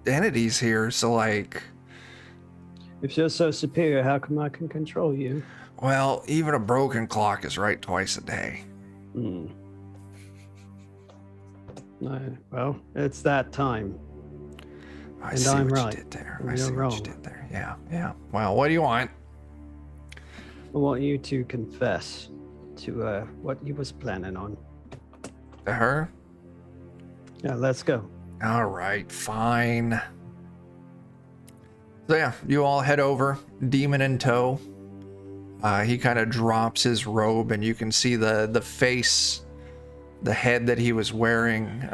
entities here. So like, If you're so superior, how come I can control you? well, even a broken clock is right twice a day. Hmm. Well, it's that time. I And see I'm what right, you did there. and I you're see what you wrong. did there. Yeah. Well, what do you want? I want you to confess to what you was planning on. To her? Yeah, let's go. All right, fine. So yeah, you all head over, demon in tow. He kind of drops his robe, and you can see the face, the head that he was wearing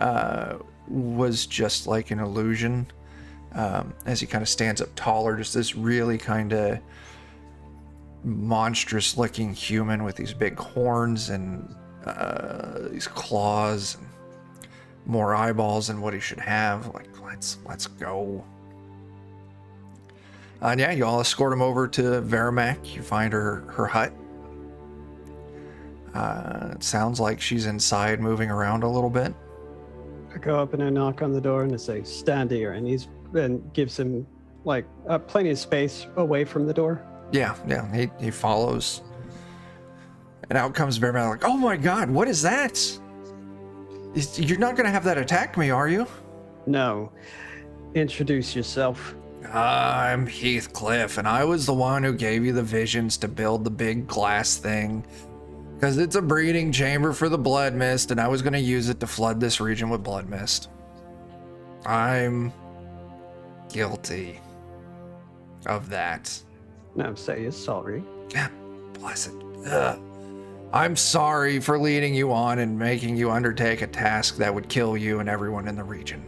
was just like an illusion. As he kind of stands up taller, just this really kind of monstrous looking human with these big horns and these claws and more eyeballs than what he should have. Like, let's go. And yeah, you all escort him over to Verimac. You find her hut. It sounds like she's inside, moving around a little bit. I go up and I knock on the door and I say, "Stand here," and gives him like plenty of space away from the door. Yeah, he follows. And out comes Verimac like, oh my god, what is that? You're not gonna have that attack me, are you? No. Introduce yourself. I'm Heathcliff, and I was the one who gave you the visions to build the big glass thing. Because it's a breeding chamber for the blood mist, and I was going to use it to flood this region with blood mist. I'm guilty of that. Now say you're sorry. Bless it. Ugh. I'm sorry for leading you on and making you undertake a task that would kill you and everyone in the region.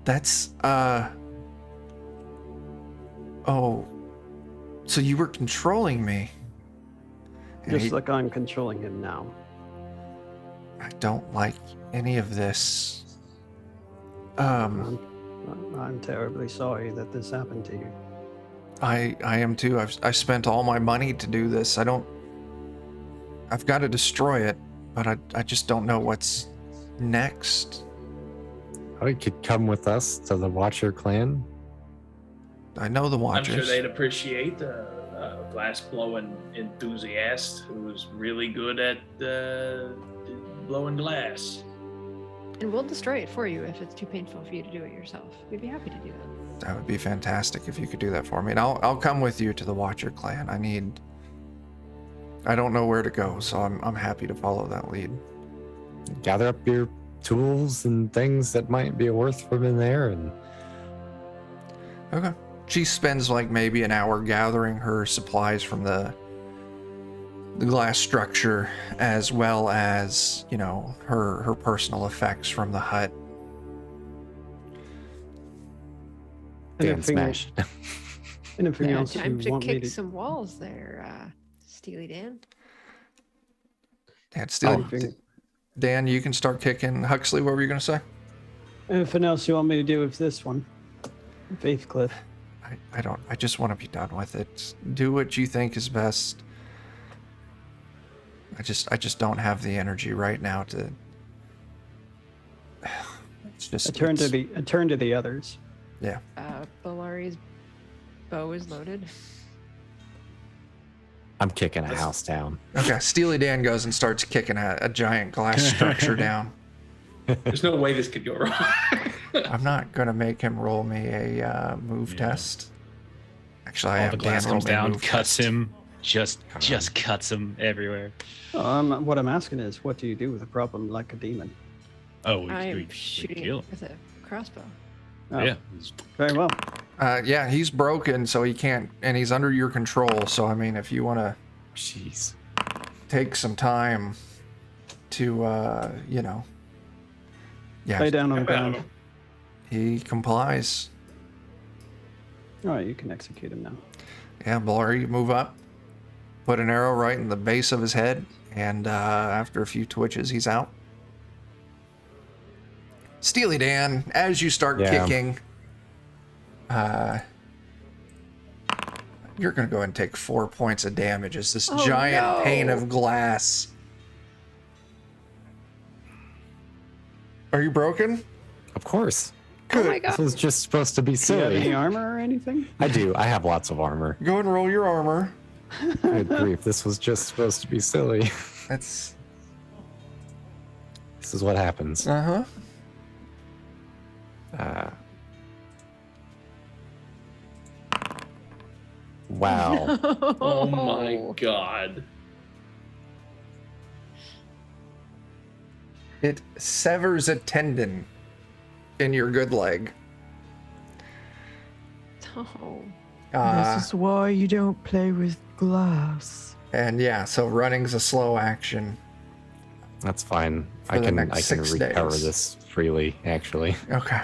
That's, oh, so you were controlling me. And Just like I'm controlling him now. I don't like any of this. I'm terribly sorry that this happened to you. I am too. I spent all my money to do this. I've got to destroy it, but I just don't know what's next. Oh, you could come with us to the Watcher clan. I know the I'm Watchers. sure they'd appreciate a glass blowing enthusiast who's really good at blowing glass. And we'll destroy it for you if it's too painful for you to do it yourself. We'd be happy to do that. That would be fantastic if you could do that for me. And I'll come with you to the Watcher clan. I don't know where to go, so I'm happy to follow that lead. Gather up your tools and things that might be worth from in there, and Okay. She spends like maybe an hour gathering her supplies from the glass structure, as well as, her personal effects from the hut. Dan Anything smash. Anything else Time you to want me kick to? some walls there, Steely Dan. And still, Anything, Dan, you can start kicking. Huxley, what were you going to say? anything else you want me to do with this one? Faithcliff. I just want to be done with it. Do what you think is best. I just don't have the energy right now to. It's just. I turn to the others. Yeah. Balari's bow is loaded. I'm kicking a house down. Okay. Steely Dan goes and starts kicking a giant glass structure down. There's no way this could go wrong. I'm not gonna make him roll me a move test. Actually, I All have the glass Dan roll comes me a down, move cuts test. him, just cuts him everywhere. What I'm asking is, what do you do with a problem like a demon? Oh, we I'm kill shooting him. with a crossbow. Oh, Yeah. Very well. Yeah, he's broken, so he can't, and he's under your control. So I mean, if you want to Jeez. take some time to, Lay down on the I don't ground. know. he complies. All right, you can execute him now. Yeah, Blur, you move up, put an arrow right in the base of his head, and after a few twitches, he's out. Steely Dan, as you start Yeah. kicking, you're gonna go ahead and take 4 points of damage as this Oh, giant no. pane of glass. Are you broken? Of course. Oh my Good. This god. was just supposed to be Do you have any silly. armor or anything? I do. I have lots of armor. Go ahead and roll your armor. Good grief. This was just supposed to be silly. That's This is what happens. uh-huh. Wow. Oh my god. It severs a tendon in your good leg. Oh. Uh, why you don't play with glass. and yeah, so running's a slow action. That's fine. For I the can next 6 recover days. this freely, actually, Okay.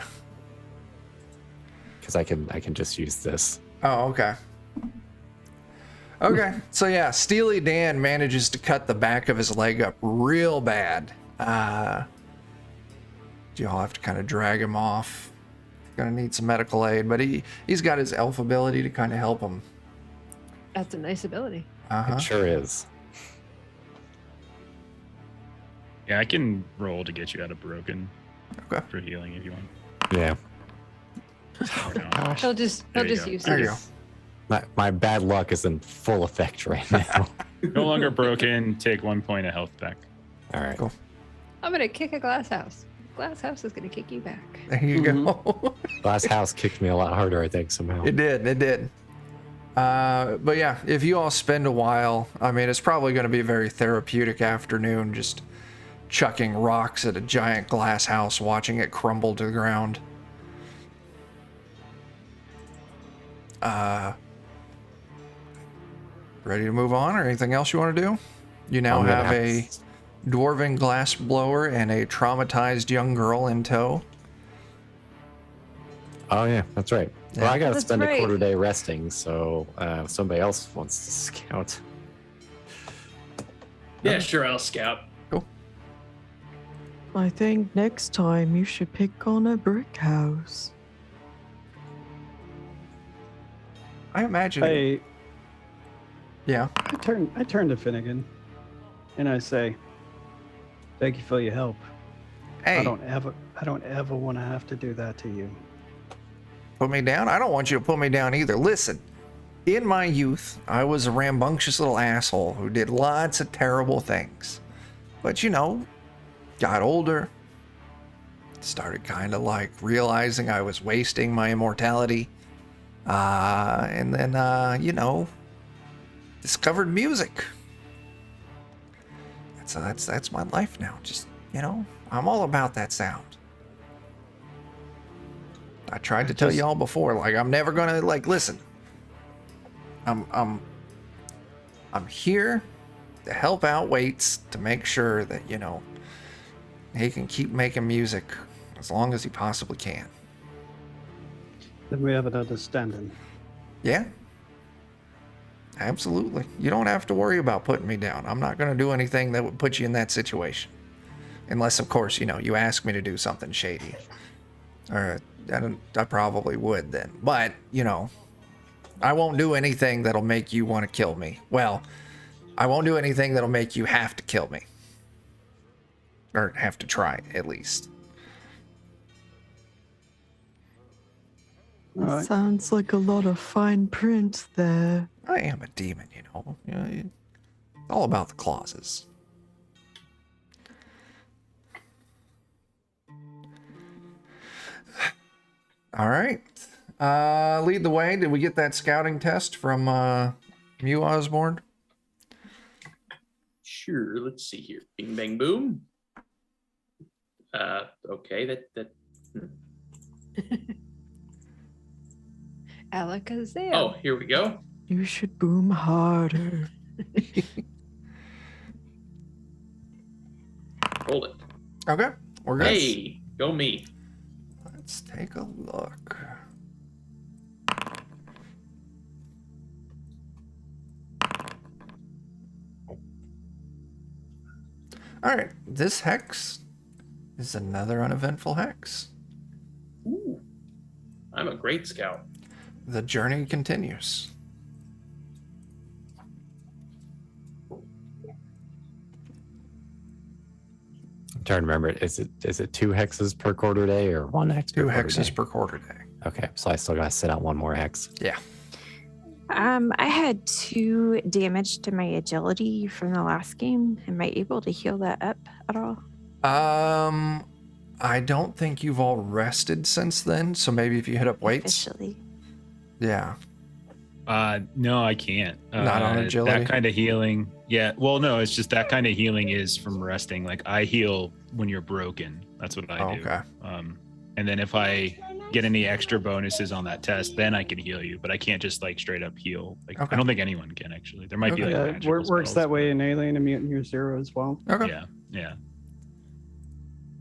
because I can just use this. Oh, okay. Okay, so yeah, Steely Dan manages to cut the back of his leg up real bad. You all have to kind of drag him off. Gonna need some medical aid, but he's got his elf ability to kind of help him. That's a nice ability. Uh-huh. It sure is. Yeah, I can roll to get you out of broken Okay. for healing if you want. Yeah. Or no. Gosh. He'll just There you go. use There it. you go. My bad luck is in full effect right now. No longer broken. Take 1 point of health back. All right. Cool. I'm gonna kick a glass house. Glass house is gonna kick you back. There you go. Last house kicked me a lot harder, I think, somehow. It did. But yeah, if you all spend a while, I mean, it's probably going to be a very therapeutic afternoon just chucking rocks at a giant glass house, watching it crumble to the ground. Ready to move on, or anything else you want to do? You now I'm gonna have a dwarven glass blower and a traumatized young girl in tow. Oh yeah, that's right. Yeah. Well, I gotta That's spend right. a quarter day resting, so if somebody else wants to scout. Yeah, sure, I'll scout. I think next time you should pick on a brick house. I imagine. I Yeah. turn to Finnegan, and I say, "Thank you for your help. Hey, I don't ever want to have to do that to you." put me down? I don't want you to put me down either. Listen, in my youth, I was a rambunctious little asshole who did lots of terrible things. But got older, started kind of like realizing I was wasting my immortality. And then, discovered music. That's my life now. Just, I'm all about that sound. I tried to tell y'all before, like, I'm never gonna, like, listen. I'm here to help out Waits to make sure that, he can keep making music as long as he possibly can. Then we have an understanding. Yeah. Absolutely. You don't have to worry about putting me down. I'm not going to do anything that would put you in that situation. Unless, of course, you ask me to do something shady. Or I probably would then. But, I won't do anything that'll make you want to kill me. Well, I won't do anything that'll make you have to kill me. Or have to try, at least. All right. Sounds like a lot of fine print there. I am a demon, you know. It's all about the clauses. All right. Lead the way. Did we get that scouting test from Mew Osborne? Sure. Let's see here. Bing, bang, boom. Okay. That. Alakazam. Oh, here we go. You should boom harder. Hold it. Okay. We're good. Hey, go me. Let's take a look. All right. This hex is another uneventful hex. Ooh. I'm a great scout. The journey continues. I'm trying to remember. Is it 2 hexes per quarter day or 1 hex per 2 quarter hexes day? per quarter day. Okay, so I still gotta sit out 1 more hex. Yeah. I had 2 damage to my agility from the last game. Am I able to heal that up at all? I don't think you've all rested since then, so maybe if you hit up weights. Officially. Yeah. No, I can't. Not on agility? That kind of healing. Yeah. Well, no, it's just that kind of healing is from resting. Like I heal when you're broken. That's what I do. Okay. And then if I get any extra bonuses on that test, then I can heal you. But I can't just like straight up heal. Like Okay. I don't think anyone can actually. There might be like Yeah, magical works spells, that way but- in Alien and Mutant Year Zero as well. Okay. Yeah. Yeah.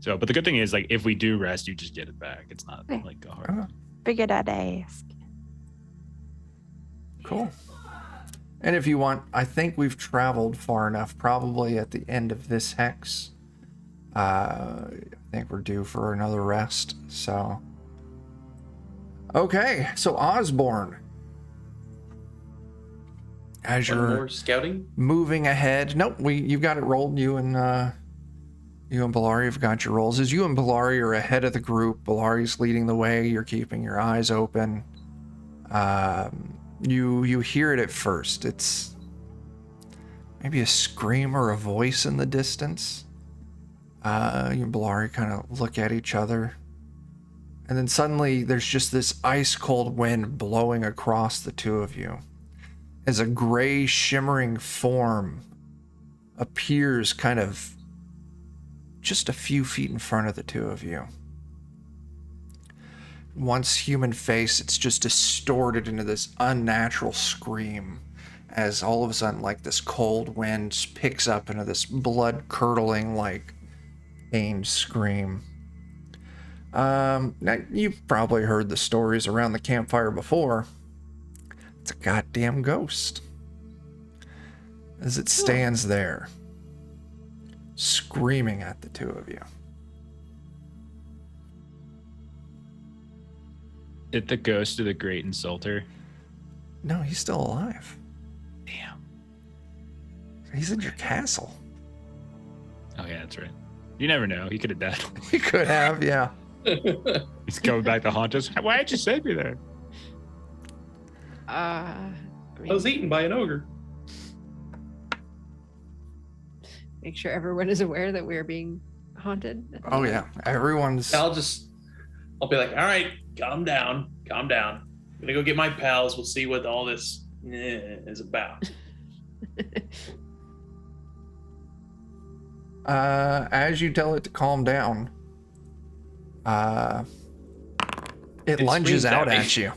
So, but the good thing is, like, if we do rest, you just get it back. It's not Okay. like a hard. Okay. Figured I'd ask. Cool. And if you want, I think we've traveled far enough, probably at the end of this hex. I think we're due for another rest, so. Okay, so Osborne. As One you're more scouting. moving ahead. Nope, you've got it rolled. You and Bellari have got your rolls. As you and Bellari are ahead of the group, Bellari's leading the way. You're keeping your eyes open. You hear it at first. It's maybe a scream or a voice in the distance. You and Bellari kind of look at each other. And then suddenly there's just this ice cold wind blowing across the two of you. As a gray shimmering form appears kind of just a few feet in front of the two of you. Once human face, it's just distorted into this unnatural scream as all of a sudden, like, this cold wind picks up into this blood-curdling, like, pained scream. Now, you've probably heard the stories around the campfire before. It's a goddamn ghost. As it stands there, screaming at the two of you. It the ghost of the great insulter. No, he's still alive. Damn. He's in your castle. Oh yeah, that's right. You never know. He could have died. He could have, yeah. He's coming back to haunt us. Why did you save me there? I was eaten by an ogre. Make sure everyone is aware that we're being haunted. Oh yeah, everyone's. I'll be like, all right, calm down. I'm gonna go get my pals. We'll see what all this is about. As you tell it to calm down, it lunges screams out at me. at you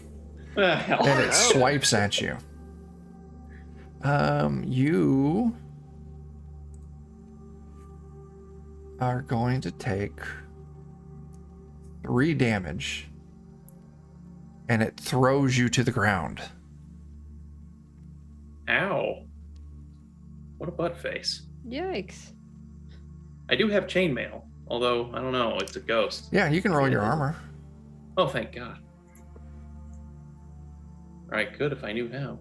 Hell and no. it swipes at you. You are going to take 3 damage, and it throws you to the ground. Ow. What a butt face. Yikes. I do have chainmail, although I don't know, it's a ghost. Yeah, you can roll your armor. Oh, thank God. I could if I knew how.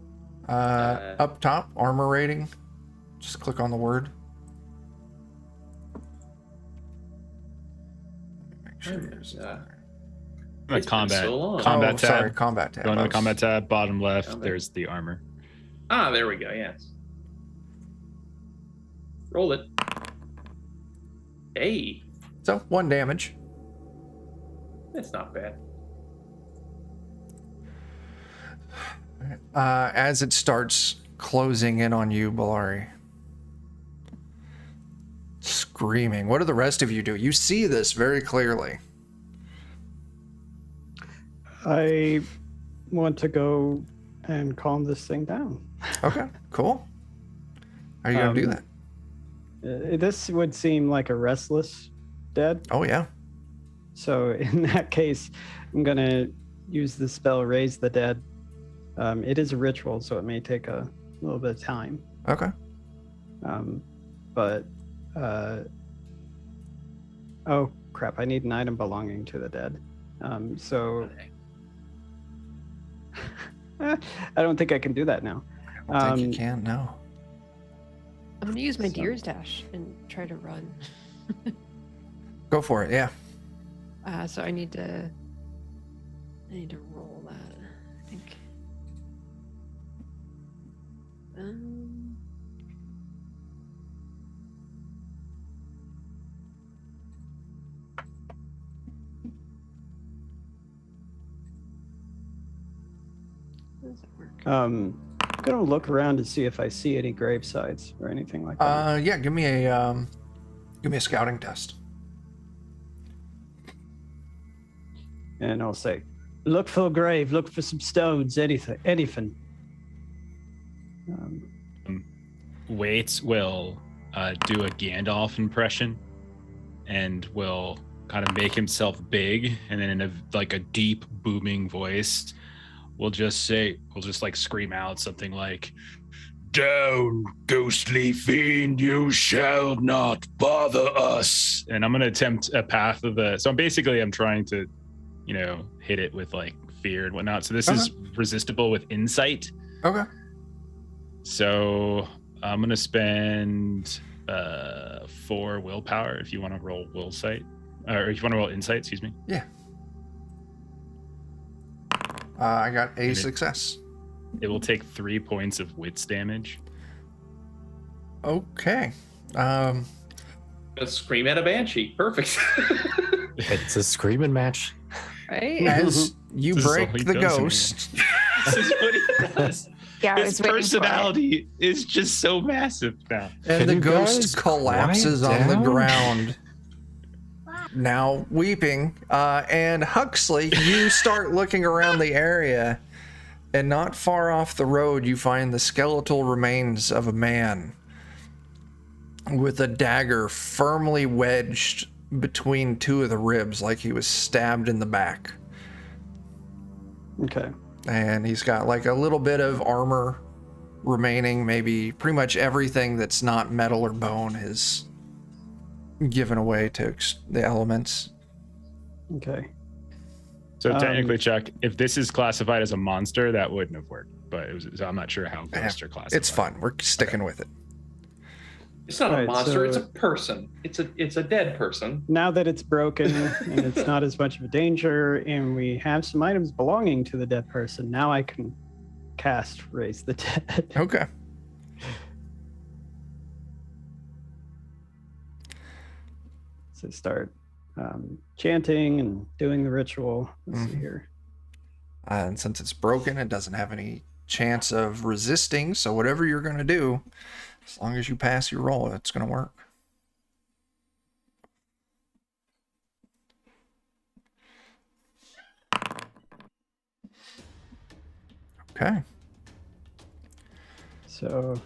Up top, armor rating. Just click on the word. Make sure there's The It's been combat. so long. Combat tab. Sorry, combat tab. Go into I the was- combat tab, bottom left. Combat. There's the armor. Ah, there we go. Yes. Roll it. Hey, So 1 damage. that's not bad. As it starts closing in on you, Balari. Screaming. What do the rest of you do? You see this very clearly. I want to go and calm this thing down. Okay, cool. How are you going to do Um, that? This would seem like a restless dead. Oh, yeah. So in that case, I'm going to use the spell Raise the Dead. It is a ritual, so it may take a little bit of time. Okay. But oh crap! I need an item belonging to the dead. So I don't think I can do that now. I don't think you can, no. I'm gonna use my So- deer's dash and try to run. Go for it, yeah. So I need to roll that. I think. How does that work? I'm gonna look around to see if I see any grave sites or anything like that. Yeah, give me a scouting test. And I'll say, look for a grave, look for some stones, anything. Waits will do a Gandalf impression and will kind of make himself big, and then in a deep booming voice we'll just like scream out something like, "Down, ghostly fiend, you shall not bother us." And I'm gonna attempt a path of the. So I'm trying to, hit it with like fear and whatnot. So this is resistible with insight. Okay. So I'm gonna spend 4 willpower if you want to roll will sight, or if you want to roll insight. Excuse me. Yeah. I got a And it- success. It will take 3 points of wits damage. Okay. Let's scream at a banshee. Perfect. It's a screaming match. Right? As you This is all he break the does to me. ghost, This is what he does. Yeah, I His was waiting for it. personality is just so massive now. and Can the you ghost guys collapses quiet on the down? ground, now weeping. And Huxley, you start looking around the area, and not far off the road, you find the skeletal remains of a man with a dagger firmly wedged between 2 of the ribs, like he was stabbed in the back. Okay. And he's got like a little bit of armor remaining. Maybe pretty much everything that's not metal or bone is given away to the elements. Okay. So technically, Chuck, if this is classified as a monster, that wouldn't have worked. But so I'm not sure how ghosts are classified. It's fun. We're sticking with it. It's not a Right, monster. so- It's a person. It's a dead person. Now that it's broken and it's not as much of a danger, and we have some items belonging to the dead person, now I can cast Raise the Dead. Okay. So start chanting and doing the ritual. Let's see here. And since it's broken, it doesn't have any chance of resisting. So whatever you're going to do, as long as you pass your roll, it's going to work. Okay. So,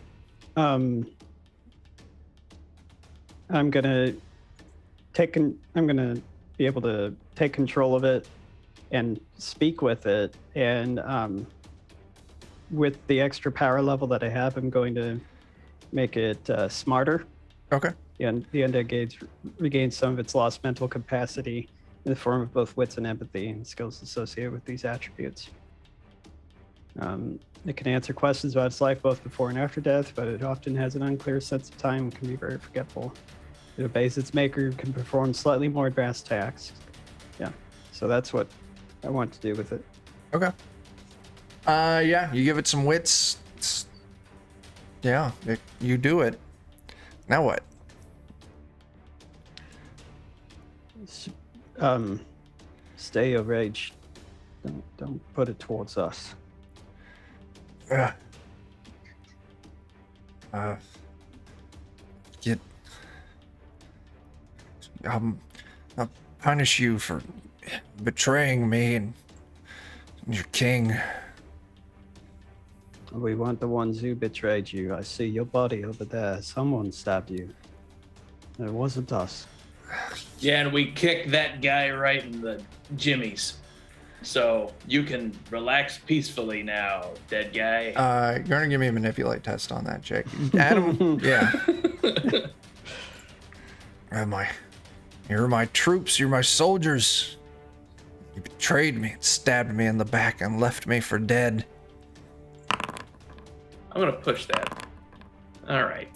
I'm gonna I'm gonna be able to take control of it and speak with it, and with the extra power level that I have, I'm going to make it smarter. Okay. And the undead regains some of its lost mental capacity in the form of both wits and empathy and skills associated with these attributes. It can answer questions about its life both before and after death, but it often has an unclear sense of time and can be very forgetful. It obeys its maker, can perform slightly more advanced tasks. Yeah, so that's what I want to do with it. Okay. Yeah, you give it some wits. You do it. Now what? Stay your rage. Don't put it towards us. Get. I'll punish you for betraying me and your king. We weren't the ones who betrayed you. I see your body over there. Someone stabbed you. It wasn't us. Yeah, and we kicked that guy right in the jimmies. So you can relax peacefully now, dead guy. You're gonna give me a manipulate test on that, Jake. Adam, yeah. You're my troops, you're my soldiers. You betrayed me and stabbed me in the back and left me for dead. I'm gonna push that. All right.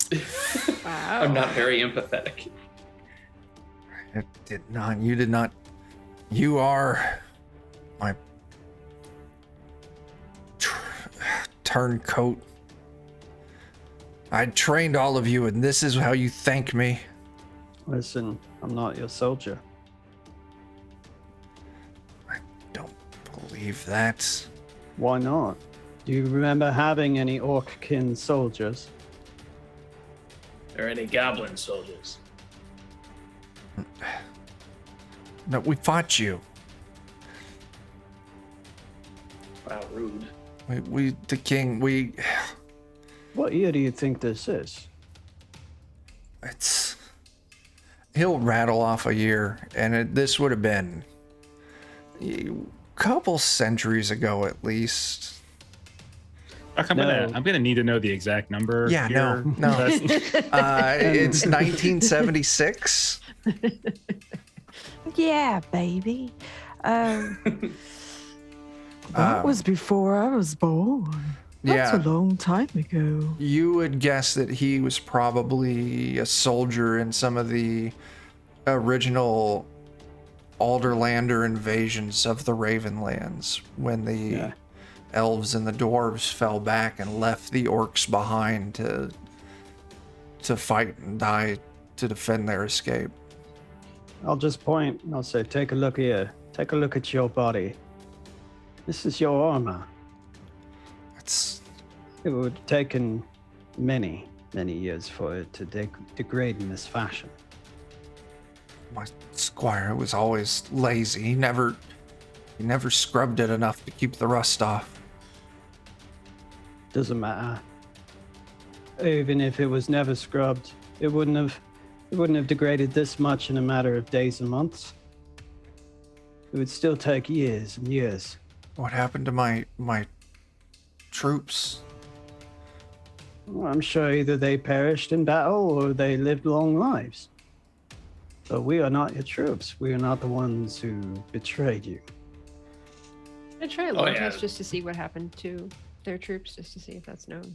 Wow. I'm not very empathetic. You did not. You are my turncoat. I trained all of you, and this is how you thank me. Listen, I'm not your soldier. I don't believe that. Why not? Do you remember having any orc-kin soldiers? Or any goblin soldiers? No, we fought you. Wow, rude. The king, What year do you think this is? he'll rattle off a year, and this would have been a couple centuries ago at least. I'm gonna need to know the exact number. Yeah, here. no. It's 1976. Yeah, baby. That was before I was born. That's Yeah. a long time ago. You would guess that he was probably a soldier in some of the original Alderlander invasions of the Ravenlands when the elves and the dwarves fell back and left the orcs behind to fight and die to defend their escape. I'll just point and I'll say, take a look here. Take a look at your body. This is your armor. It would have taken many, many years for it to degrade in this fashion. My squire was always lazy. He never scrubbed it enough to keep the rust off. Doesn't matter. Even if it was never scrubbed, it wouldn't have degraded this much in a matter of days and months. It would still take years and years. What happened to my troops? Well, I'm sure either they perished in battle or they lived long lives. But we are not your troops. We are not the ones who betrayed you. I try a Oh, lore yeah. test just to see what happened to their troops, just to see if that's known.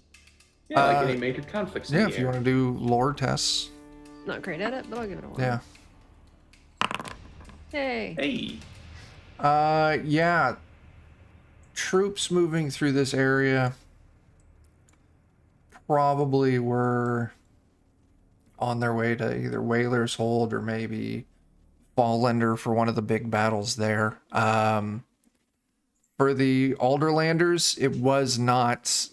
Yeah, like any major conflicts. in Yeah, the if you air. want to do lore tests. Not great at it, but I'll give it a whirl. Yeah. Hey. Hey. Yeah. Troops moving through this area probably were on their way to either Whaler's Hold or maybe Fallender for one of the big battles there. For the Alderlanders, it was not.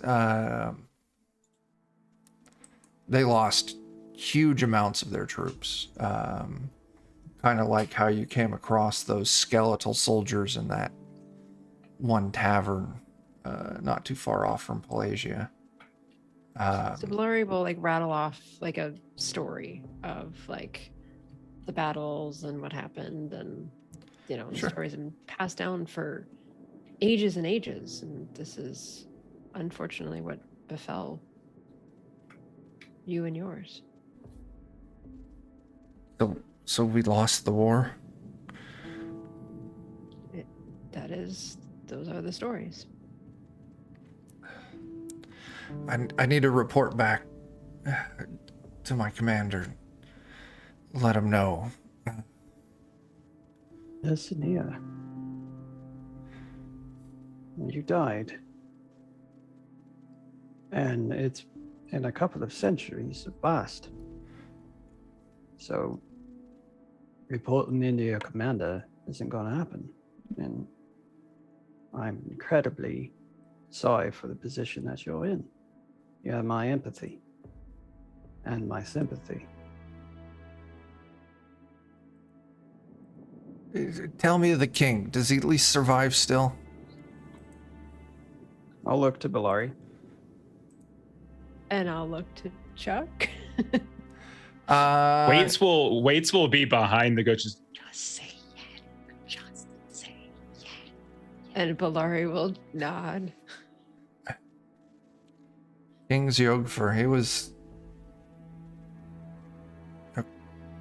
They lost huge amounts of their troops. Kind of like how you came across those skeletal soldiers in that one tavern not too far off from Pelagia. So Blurry will like rattle off like a story of like the battles and what happened, and the Sure. stories have been passed down for ages and ages, and this is unfortunately what befell you and yours. So we lost the war. Those are the stories. I need to report back to my commander. Let him know. Yesenia. You died. And it's in a couple of centuries of past. So reporting into your commander isn't going to happen. And I'm incredibly sorry for the position that you're in. You have my empathy and my sympathy. Tell me the king. Does he at least survive still? I'll look to Bellari. And I'll look to Chuck. Waits will be behind the goat. Just say yeah. Just say yeah. And Bellari will nod. King Ziogfer, he was a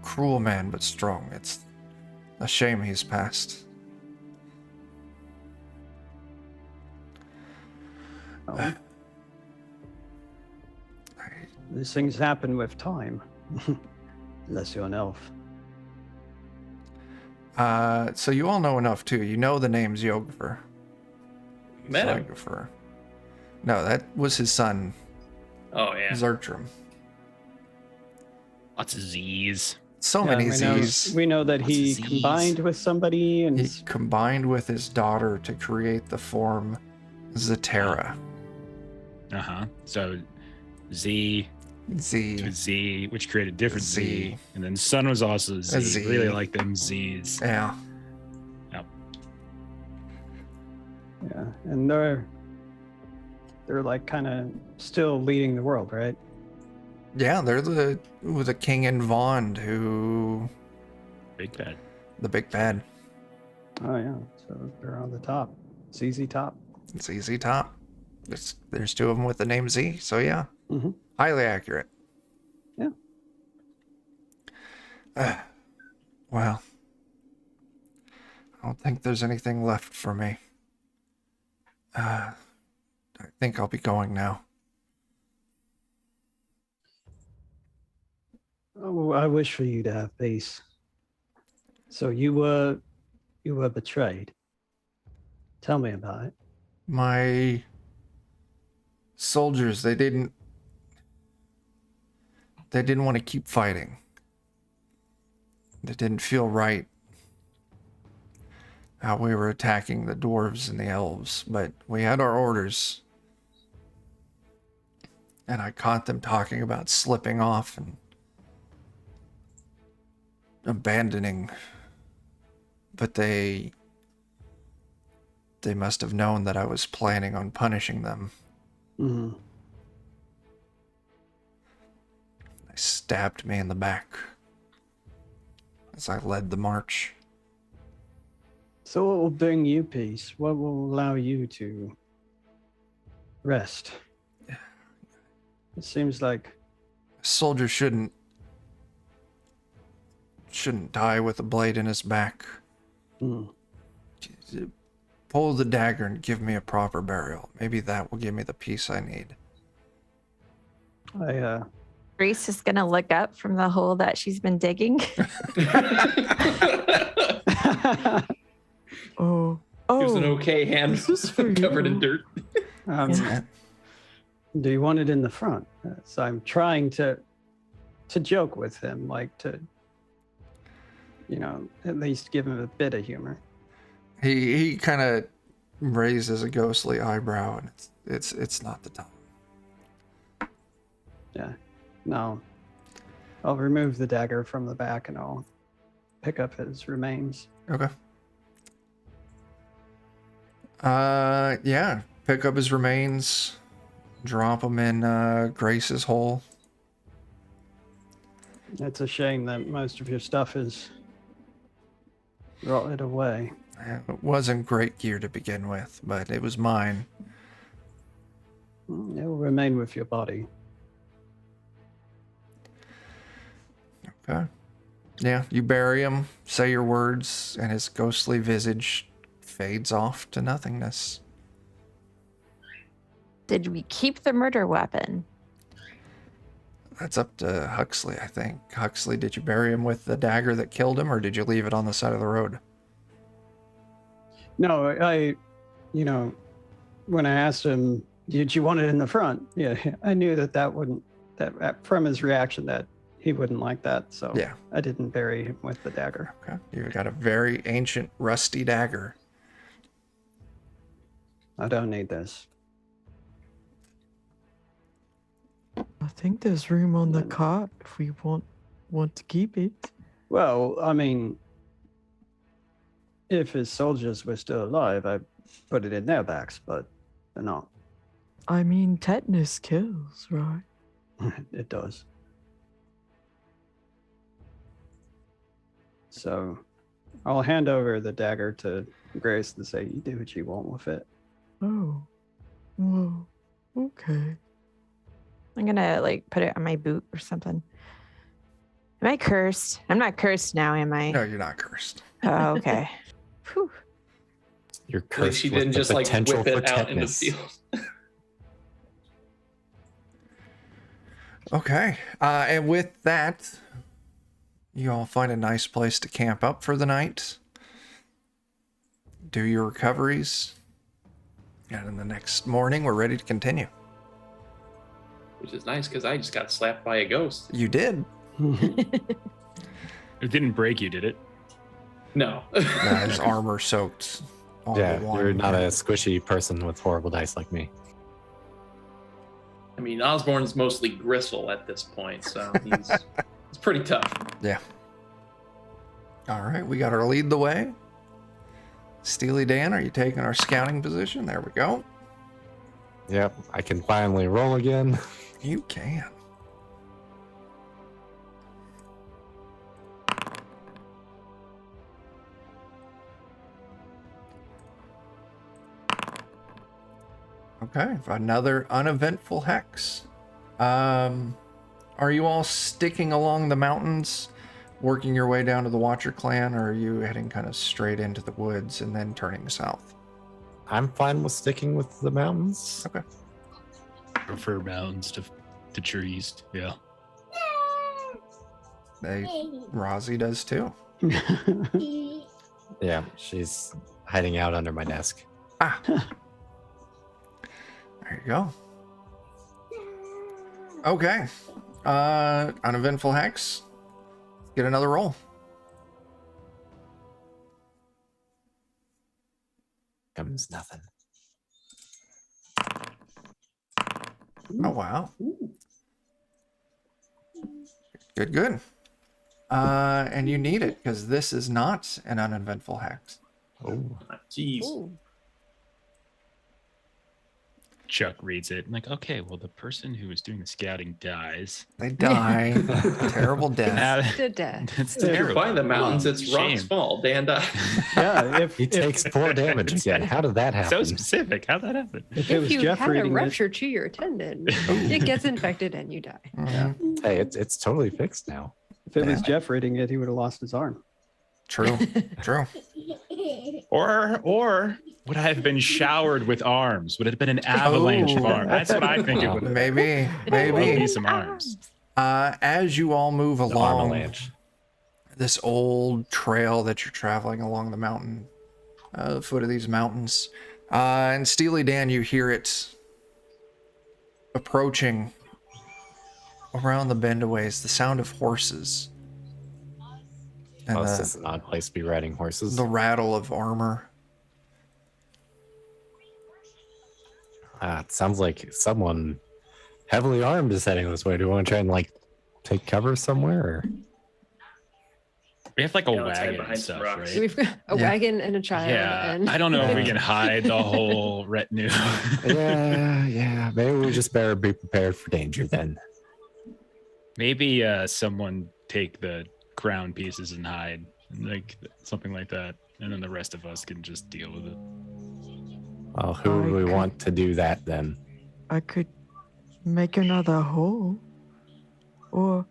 cruel man, but strong. It's a shame he's passed. Oh. These things happen with time. Unless you're an elf. So you all know enough too. You know the name Ziogfer. Met him. Ziogfer. No, that was his son, Oh yeah. Zertram. lots of Z's. So many we know- Z's. We know that Lots of he Zs. combined with somebody and He combined with his daughter to create the form Zetera. So Z Z. to Z, which created different Z. Z, and then son was also Z. A Z. Really like them Z's. Yeah. yeah, and they're like kind of still leading the world, right? Yeah, they're the king and Vaughn who Big bad. the big bad. Oh yeah, so they're on the top. ZZ top. It's easy top. There's two of them with the name Z, so yeah. Mm-hmm. Highly accurate. Yeah. Well, I don't think there's anything left for me. I think I'll be going now. Oh, I wish for you to have peace. So you were betrayed. Tell me about it. My soldiers, they didn't want to keep fighting. It didn't feel right how we were attacking the dwarves and the elves, but we had our orders. And I caught them talking about slipping off and abandoning. But they must have known that I was planning on punishing them. Mm-hmm. They stabbed me in the back as I led the march. So what will bring you peace? What will allow you to rest? It seems like A soldier shouldn't die with a blade in his back. Pull the dagger and give me a proper burial. Maybe that will give me the peace I need. Grace is gonna look up from the hole that she's been digging. Oh. He was an Oh. okay hand This is for covered in you. dirt. Do you want it in the front? So I'm trying to joke with him, like to, at least give him a bit of humor. He kind of raises a ghostly eyebrow, and it's not the time. Yeah. No. I'll remove the dagger from the back and I'll pick up his remains. Okay. Yeah. Pick up his remains, drop them in Grace's hole. It's a shame that most of your stuff is rotted away. It wasn't great gear to begin with, but it was mine. It will remain with your body. Okay. Yeah, you bury him, say your words, and his ghostly visage fades off to nothingness. Did we keep the murder weapon? That's up to Huxley, I think. Huxley, did you bury him with the dagger that killed him, or did you leave it on the side of the road? No, when I asked him, did you want it in the front? Yeah, I knew that wouldn't, from his reaction, that he wouldn't like that. So Yeah. I didn't bury him with the dagger. Okay. You've got a very ancient, rusty dagger. I don't need this. I think there's room on the cart if we want to keep it. Well, I mean, if his soldiers were still alive, I'd put it in their backs, but they're not. I mean, tetanus kills, right? It does. So I'll hand over the dagger to Grace and say, you do what you want with it. Oh, well, okay. I'm gonna put it on my boot or something. Am I cursed? I'm not cursed now, am I? No, you're not cursed. Oh, okay. Whew. You're At least cursed she with didn't the just potential whip for it out in the tetanus. field. Okay. And with that, you all find a nice place to camp up for the night. Do your recoveries. And in the next morning, we're ready to continue. Which is nice because I just got slapped by a ghost. You did. It didn't break you, did it? No. Nah, his armor soaked. All Yeah, the one. you're not a squishy person with horrible dice like me. I mean, Osborne's mostly gristle at this point, so he's pretty tough. Yeah. All right, we got our lead the way. Steely Dan, are you taking our scouting position? There we go. Yep, I can finally roll again. You can. Okay, another uneventful hex. Are you all sticking along the mountains, working your way down to the Watcher clan, or are you heading kind of straight into the woods and then turning south? I'm fine with sticking with the mountains. Okay. Prefer mountains to trees. Yeah. Rozzy does too. Yeah, she's hiding out under my desk. Ah. There you go. Okay. Uneventful hex. Get another roll. Comes nothing. Oh, wow. Good, good. And you need it because this is not an uneventful hex. Oh, Jeez. Ooh. Chuck reads it. I'm like, okay, well, the person who was doing the scouting dies. They die. Terrible death. Now, To death. that's If you're terrible. by the mountains, it's Shame. Rock's fault. Dan died. Yeah, if he takes 4 damage again. How did that happen? So specific. How'd that happen? it was If you Jeff had a reading it, rupture to your tendon, it gets infected and you die. Mhm. Hey, it's totally fixed now. if it was Yeah. Jeff reading it, he would have lost his arm. True. True. Or would I have been showered with arms? Would it have been an avalanche of Oh. arms? That's what I think it would have been. Maybe. Maybe Maybe. some arms. As you all move The along avalanche. this old trail that you're traveling along the mountain, the foot of these mountains, and Steely Dan, you hear it approaching around the bend a ways, the sound of horses and Oh, it's just an odd place to be riding horses. the rattle of armor. It sounds like someone heavily armed is heading this way. Do you want to try and take cover somewhere? Or? We have like a Yeah, let's hide wagon and behind some stuff, rocks. right? We've got a Yeah. wagon and a child. Yeah, and I don't know if we Yeah. can hide the whole retinue. Yeah. Maybe we just better be prepared for danger then. Maybe someone take the crown pieces and hide, like something like that, and then the rest of us can just deal with it. Well, who do we Okay. want to do that then? I could make another hole. Or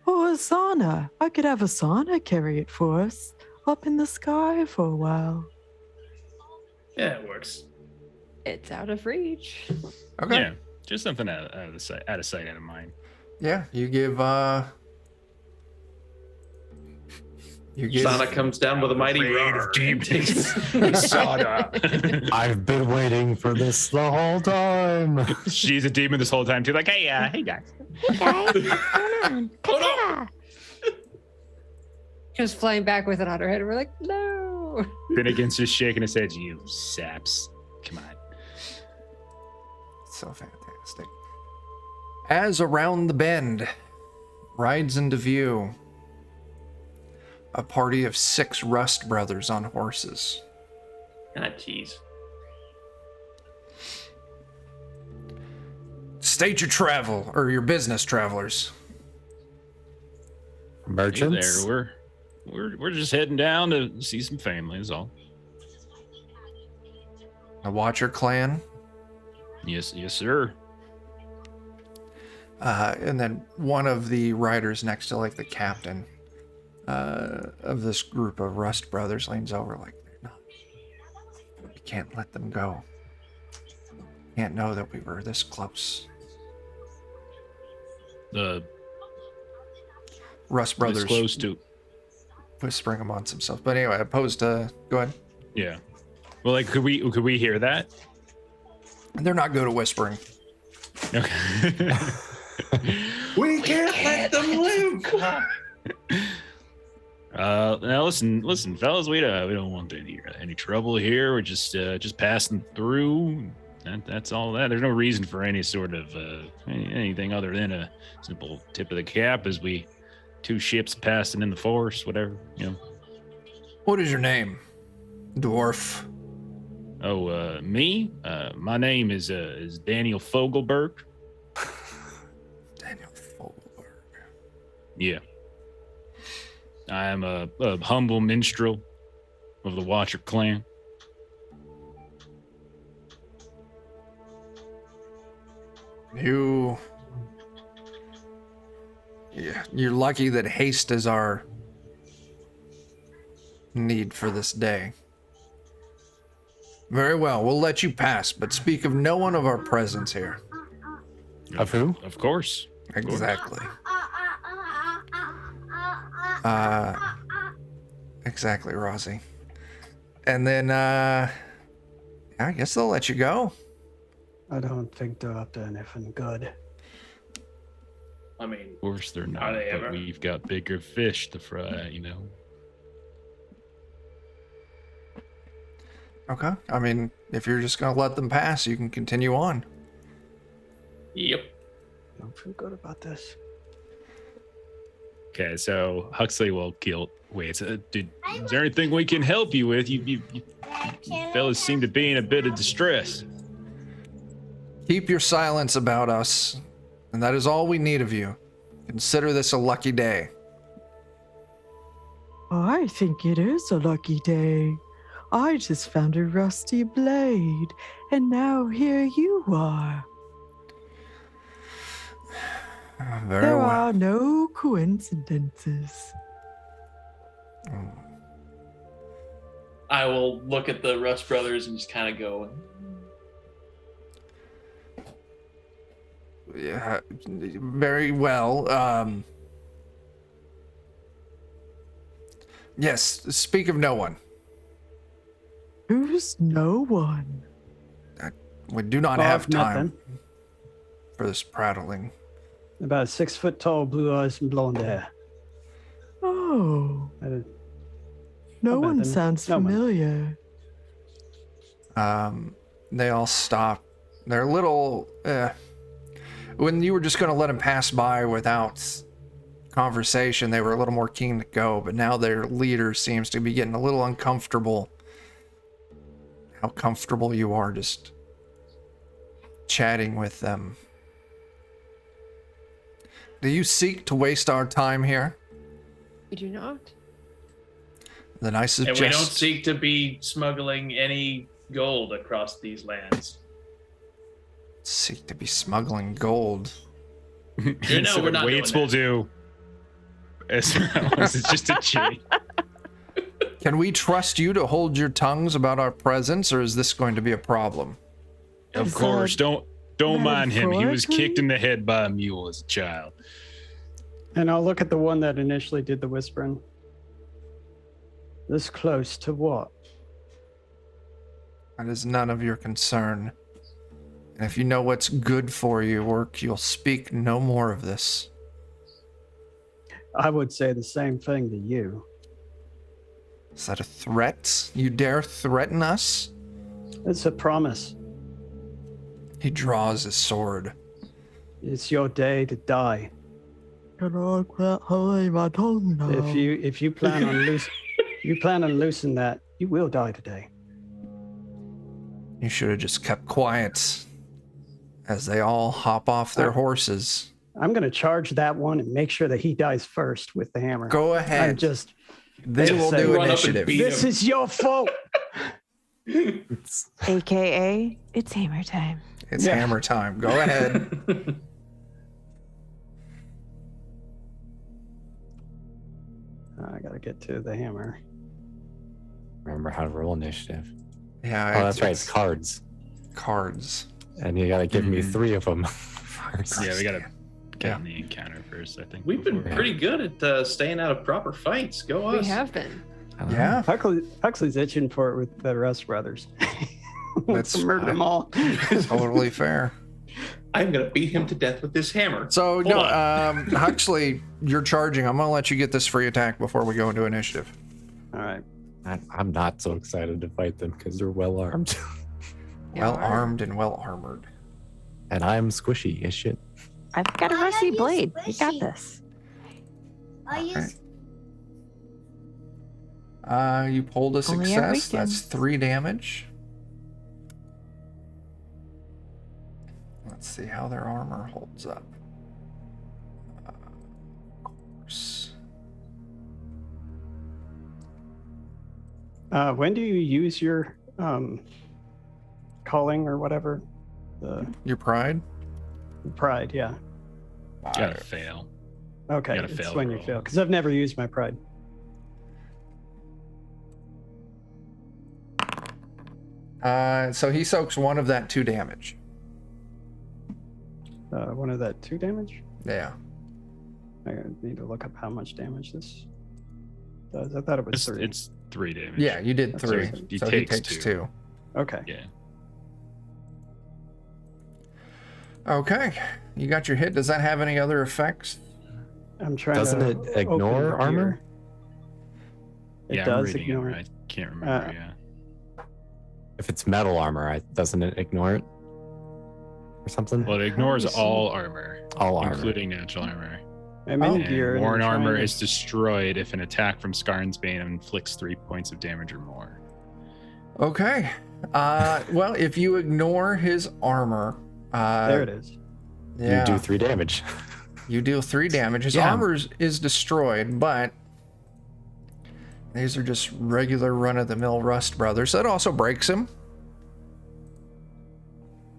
Asana. I could have Asana carry it for us up in the sky for a while. Yeah, it works. It's out of reach. Okay. Yeah, just something out of sight, out of mind. Yeah, you give Sana comes down with a mighty roar. Sada. I've been waiting for this the whole time. She's a demon this whole time too. Like, hey guys. Hey guys, what's going on? Ta-ta! Just flying back with it on her head. We're like, no. Finnegan's just shaking his head. You saps. Come on. So fantastic. As around the bend rides into view a party of 6 Rust brothers on horses. Ah, jeez. State your travel or your business, travelers. Merchants. There, we're just heading down to see some family. Is all. A Watcher clan. Yes, sir. And then one of the riders next to like the captain of this group of Rust brothers leans over like, no, we can't let them go. Can't know that we were this close. Rust brothers Close to. whispering amongst themselves. But anyway, opposed to, go ahead. Yeah. Well, like, could we hear that? They're not good at whispering. Okay. We can't let them live. Now listen, fellas. We don't want any trouble here. We're just passing through. That's all that. There's no reason for any sort of anything other than a simple tip of the cap as we 2 ships passing in the forest, whatever, you know. What is your name, dwarf? Oh, me? My name is Daniel Fogelberg. Daniel Fogelberg. Yeah. I am a humble minstrel of the Watcher clan. You're lucky that haste is our need for this day. Very well, we'll let you pass, but speak of no one of our presence here. Of who? Of course. Exactly. Exactly, Rosie. And then, I guess they'll let you go. I don't think they're up to anything good. I mean, Of course they're not, Are they but ever? we've got bigger fish to fry, you know. Okay. I mean, if you're just going to let them pass, you can continue on. Yep. Don't feel good about this. Okay, so Huxley will kill. Wait, dude, is there anything we can help you with? You fellas seem to be in a bit of distress. Keep your silence about us, and that is all we need of you. Consider this a lucky day. I think it is a lucky day. I just found a rusty blade, and now here you are. Very There well. are no coincidences. I will look at the Rust brothers and just kind of go, Yeah, very well. Yes, speak of no one. Who's no one? We do not Oh, have time nothing. for this prattling. About 6 foot tall, blue eyes and blonde hair. Oh, Uh, no How one about them? sounds No one. familiar. They all stop. They're a little. When you were just going to let them pass by without conversation, they were a little more keen to go. But now their leader seems to be getting a little uncomfortable. How comfortable you are just chatting with them. Do you seek to waste our time here? We do not. Then I and suggest. we don't seek to be smuggling any gold across these lands. Seek to be smuggling gold. You know, we're not doing Waits will that. do. As well as it's just a chain. Can we trust you to hold your tongues about our presence, or is this going to be a problem? Of Is course, that don't mind him. He was Freud? kicked in the head by a mule as a child. And I'll look at the one that initially did the whispering. This close to what? That is none of your concern. And if you know what's good for you, Orc, you'll speak no more of this. I would say the same thing to you. Is that a threat? You dare threaten us? It's a promise. He draws his sword. It's your day to die. Can I quit holding my tongue now? If you plan on losing that, you will die today. You should have just kept quiet as they all hop off their horses. I'm going to charge that one and make sure that he dies first with the hammer. Go ahead. I'm just. They will say, do run up and initiative. beat This him. is your fault. AKA, it's hammer time. It's Yeah. hammer time. Go ahead. I got to get to the hammer. Remember how to roll initiative. Yeah. Oh, that's right. It's cards. Cards. And you got to give me 3 of them first. Yeah, we gotta get Yeah. in the encounter first, I think. We've been before- pretty good at staying out of proper fights. Go us. We have been. I don't know. Yeah. Huxley's itching for it with the Rust Brothers. Wants That's to murder them all. Totally fair. I'm gonna beat him to death with this hammer. So, Hold no, on. Huxley, you're charging. I'm going to let you get this free attack before we go into initiative. All right. I'm not so excited to fight them because they're well armed. Yeah, Well alright. armed and well armored. And I'm squishy as shit. I've got a Why rusty are you blade. You got squishy? this. I use You pulled a Only on success. That's weekends. 3 damage. Let's see how their armor holds up. Of course. When do you use your calling or whatever? The Your pride? pride, yeah. Gotta fail. Okay, gotta it's fail when the you roll. fail. Because I've never used my pride. So he soaks 1 of that 2 damage. One of that 2 damage? Yeah. I need to look up how much damage this does. I thought it was It's, 3. it's 3 damage. Yeah, you did That's 3. right. He So takes he takes 2. 2. Okay. Yeah. Okay. You got your hit. Does that have any other effects? I'm trying Doesn't to it open ignore the armor? gear. It Yeah, I'm does reading ignore it. it. I can't remember, yeah. If it's metal armor, doesn't it ignore it? Or something? Well, it ignores Let me see. all armor, All armor. including natural armor. I'm Oh. in And gear. and worn I'm trying armor to- is destroyed if an attack from Skarn's Bane inflicts 3 points of damage or more. Okay. Well, if you ignore his armor, There it is. yeah, You do 3 damage. you deal 3 damage. His Yeah. armor is destroyed, but these are just regular run-of-the-mill Rust Brothers. That also breaks him.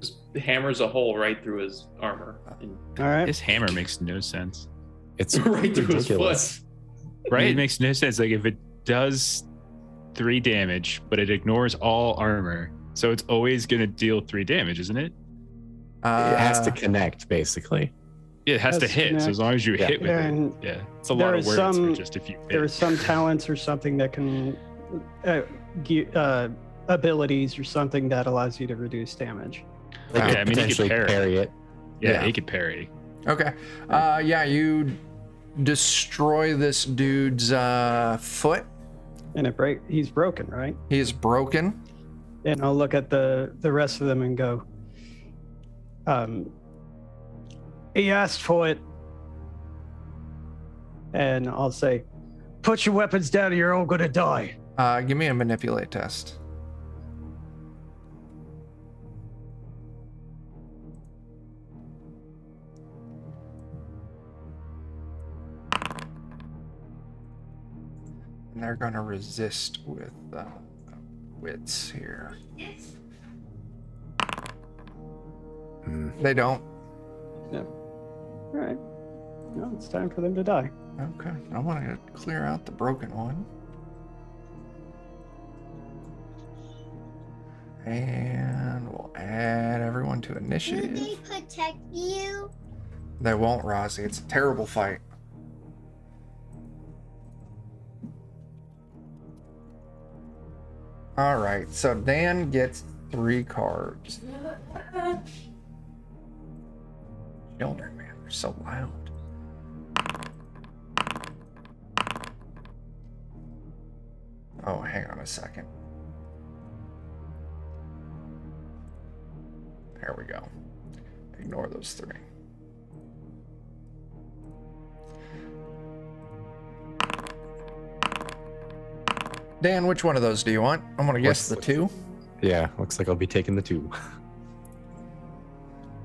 Just hammers a hole right through his armor. And All right. This hammer makes no sense. It's right through his ridiculous. foot. Right? It makes no sense. Like, if it does 3 damage, but it ignores all armor, so it's always going to deal 3 damage, isn't it? It has to connect, basically. Yeah, it has to Has to hit. So connect. as long as you Yeah. hit with And it. Yeah. It's a there lot of is words some- for just if you There are hit. some talents or something that can, abilities or something that allows you to reduce damage. They Yeah, could I mean, you could potentially parry. it. Yeah, Yeah. he could parry. Okay. Yeah, you destroy this dude's foot. And he's broken, right? He is broken. And I'll look at the rest of them and go, he asked for it. And I'll say, put your weapons down or you're all gonna die. Give me a manipulate test. And they're gonna resist with wits here. They don't. All right. No, it's time for them to die. Okay, I want to clear out the broken one. And we'll add everyone to Do initiative. they protect you? They won't, Rossi. It's a terrible fight. All right, so Dan gets 3 cards. Children, man, they're so loud. Oh, hang on a second. There we go. Ignore those 3. Dan, which one of those do you want? I'm gonna guess the 2. Yeah, looks like I'll be taking the 2.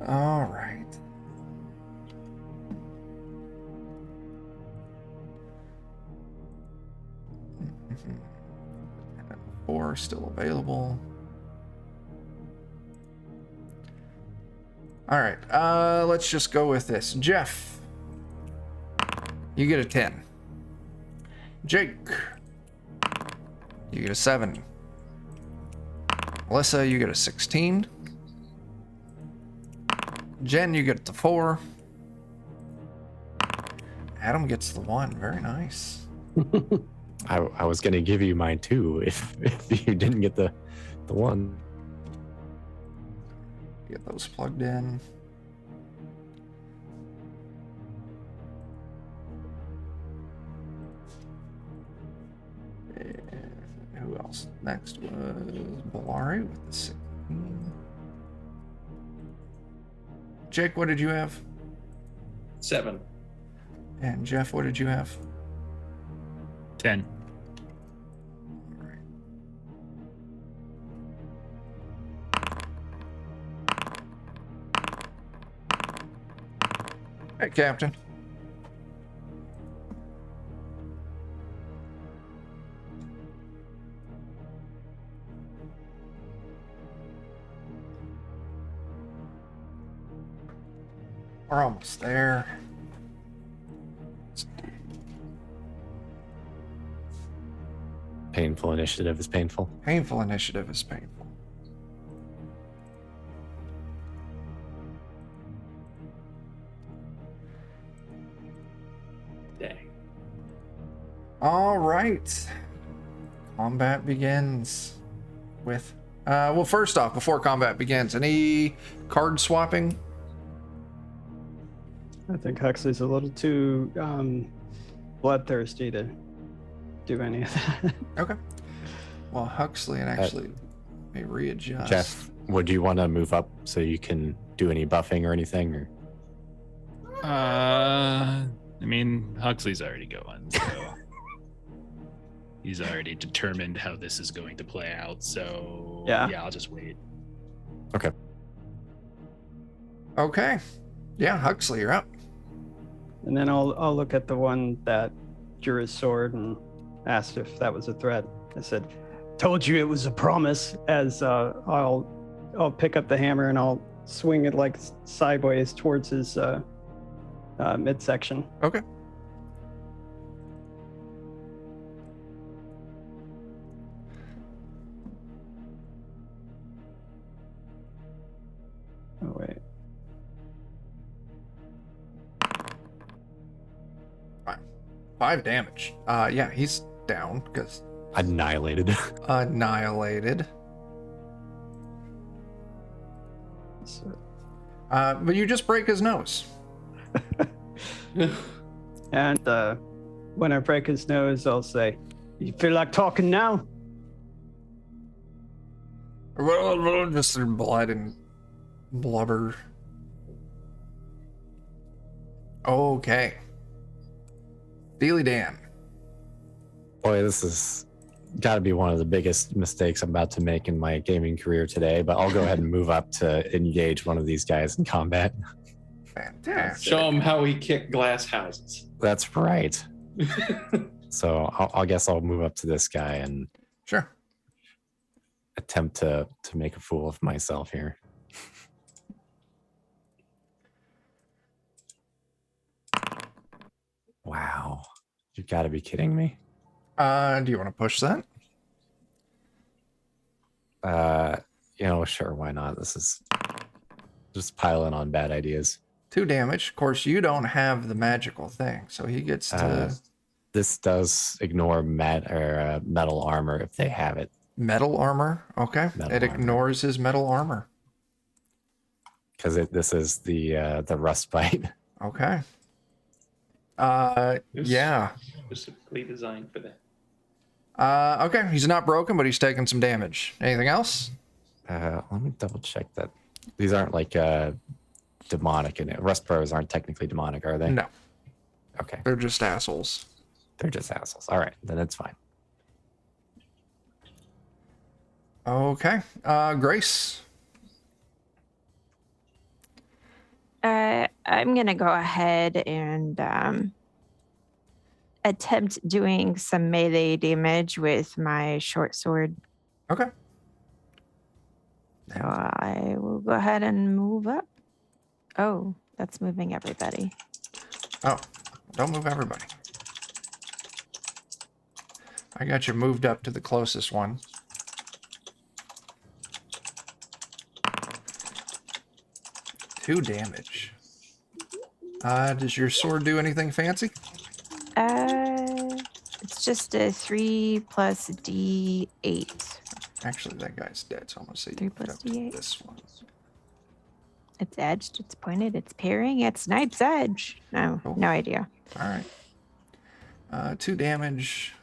All right. And 4 still available. All right, let's just go with this. Jeff, you get a 10. Jake, you get a 7. Melissa, you get a 16. Jen, you get the 4. Adam gets the 1. Very nice. I was gonna give you mine too if you didn't get the 1. Get those plugged in. And who else? Next was Bolari with the 16. Jake, what did you have? 7. And Jeff, what did you have? 10. Hey, Captain. We're almost there. Painful initiative is painful. Painful initiative is painful. Dang. All right. Combat begins with. Well, first off, before combat begins, any card swapping? I think Huxley's a little too bloodthirsty to do any of that. Okay. Well, Huxley and actually may readjust. Jeff, would you want to move up so you can do any buffing or anything? Or I mean, Huxley's already going, so he's already determined how this is going to play out. So Yeah. I'll just wait. Okay. Yeah, Huxley, you're up. And then I'll look at the one that drew his sword and asked if that was a threat. I said, "Told you it was a promise." As I'll pick up the hammer and I'll swing it like sideways towards his midsection. Okay. Oh wait. 5 damage. Yeah, he's down because annihilated. annihilated. So, But you just break his nose. and when I break his nose, I'll say, "You feel like talking now?" Just through blood and blubber. Okay. Steely Dan. Boy, this has got to be one of the biggest mistakes I'm about to make in my gaming career today, but I'll go ahead and move up to engage one of these guys in combat. Fantastic. Show him how he kicked glass houses. That's right. So I guess I'll move up to this guy and Sure. attempt to make a fool of myself here. Wow. You've got to be kidding me. Do you want to push that? Sure, why not? This is just piling on bad ideas. 2 damage. Of course, you don't have the magical thing, so he gets to This does ignore metal armor if they have it. metal armor. Okay, Metal it armor. ignores his metal armor. Because this is the rust bite. Okay. It was Yeah. specifically designed for that. Okay, he's not broken, but he's taking some damage. Anything else? Let me double check that. These aren't like demonic, and rust bros aren't technically demonic, are they? No, Okay, they're just assholes. they're just assholes. All right, then it's fine. Okay, Grace. I'm gonna go ahead and attempt doing some melee damage with my short sword. Okay. So I will go ahead and move up. Oh, that's moving everybody. Oh, don't move everybody. I got you moved up to the closest one. Two damage. Does your sword do anything fancy? It's just a 3 plus D8. Actually, that guy's dead, so I'm gonna say 3 you moved plus up to D8. this one. It's edged, it's pointed, it's parrying, it's knife's edge. No, Cool. no idea. All right. 2 damage.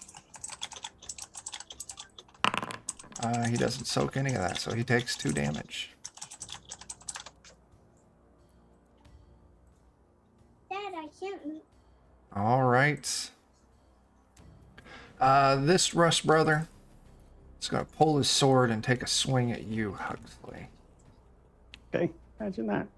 He doesn't soak any of that, so he takes 2 damage. Dad, I can't move. All right. This Rust brother is going to pull his sword and take a swing at you, Huxley. Okay, imagine that.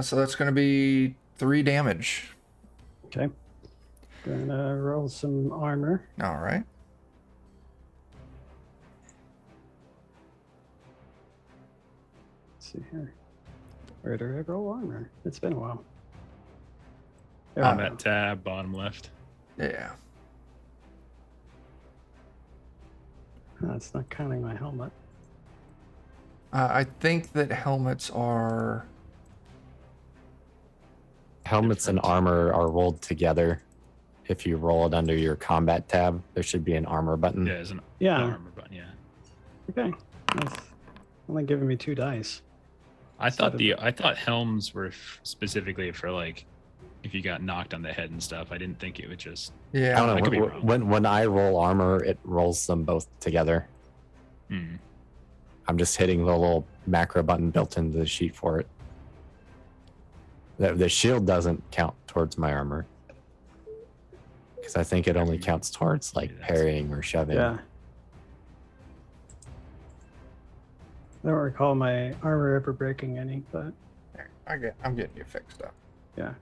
So that's going to be 3 damage. Okay. Gonna roll some armor. All right. Let's see here. Where did I roll armor? It's been a while. There On we On go. that tab, bottom left. Yeah. That's not counting my helmet. I think that helmets are... Helmets and armor are rolled together. If you roll it under your combat tab, there should be an armor button. Yeah, there's an Yeah. armor button. Yeah. Okay. That's only giving me 2 dice. I thought Seven. I thought helms were specifically for like if you got knocked on the head and stuff. I didn't think it would just. I Yeah. don't I could be know. wrong. When I roll armor, it rolls them both together. Hmm. I'm just hitting the little macro button built into the sheet for it. The shield doesn't count towards my armor. Because I think it only counts towards like parrying or shoving. Yeah. I don't recall my armor ever breaking any, but I'm getting you fixed up. yeah.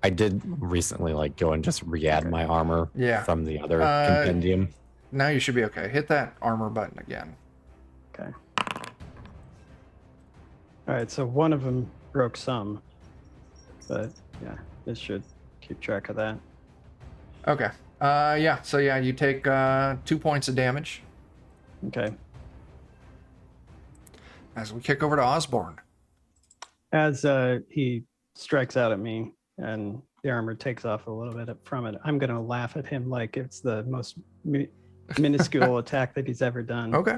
I did recently like go and just re-add my armor Yeah. from the other Uh, compendium. Now you should be okay. Hit that armor button again. Okay. All right, so one of them broke some, but yeah, this should keep track of that. Okay. Yeah. So yeah, you take 2 points of damage Okay. as we kick over to Osborne. As he strikes out at me and the armor takes off a little bit from it, I'm going to laugh at him like it's the most minuscule attack that he's ever done. Okay.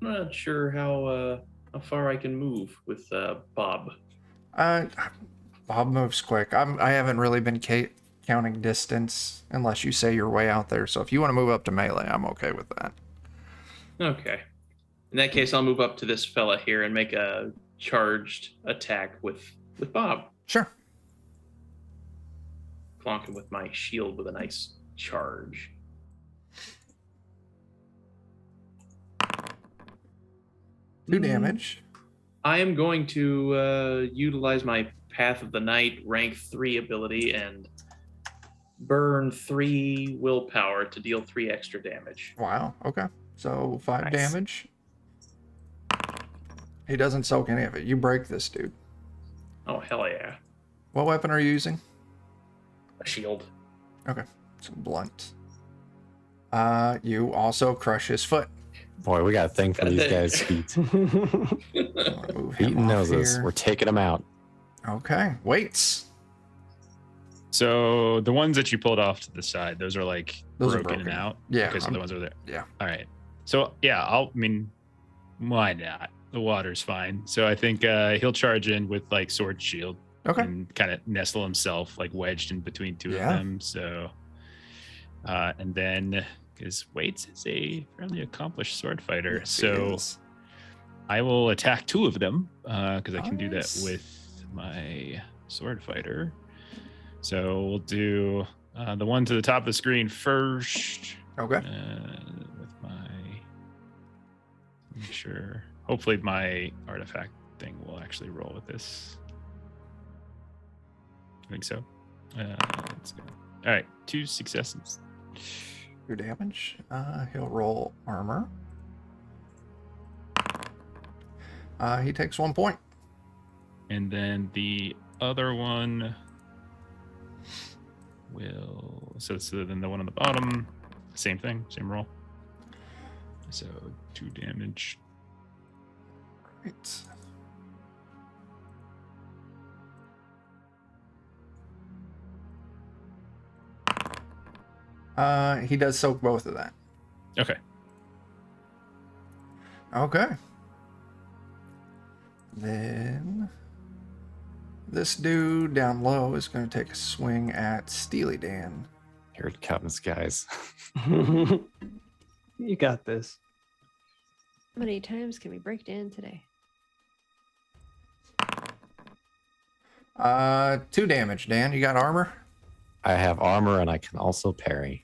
I'm not sure how far I can move with Bob. Bob moves quick. I haven't really been counting distance unless you say you're way out there. So if you want to move up to melee, I'm okay with that. Okay. In that case, I'll move up to this fella here and make a charged attack with Bob. Sure. Clonk him with my shield with a nice charge. Two damage. I am going to utilize my Path of the Night rank 3 ability and burn 3 willpower to deal 3 extra damage. Wow. Okay. So 5 Nice. damage. He doesn't soak any of it. You break this dude. Oh, hell yeah. What weapon are you using? A shield. Okay. So blunt. You also crush his foot. Boy, we got a thing for God these dang. guys' feet. I'm gonna move Feet him and off noses. here. We're taking them out. Okay. Weights. So the ones that you pulled off to the side, those are like Those are broken and broken. out. Yeah, Okay, so I'm- the ones over there. Yeah. All right. So yeah, I mean, why not? The water's fine. So I think he'll charge in with like sword shield Okay. and kind of nestle himself like wedged in between two Yeah. of them. So, and then because Waits is a fairly accomplished sword fighter, Yes, he so is. I will attack 2 of them because I can do that Nice. with my sword fighter. So we'll do the one to the top of the screen first. Okay. With my, make sure. Hopefully my artifact thing will actually roll with this. I think so. Let's go. All right, 2 successes. Your damage. He'll roll armor. He takes 1 point. And then the other one will, so then the one on the bottom, same thing, same roll. So 2 damage. Right. He does soak both of that. Okay. Okay. Then this dude down low is going to take a swing at Steely Dan. Here it comes, guys. You got this. How many times can we break Dan today? 2 damage, Dan. You got armor? I have armor and I can also parry.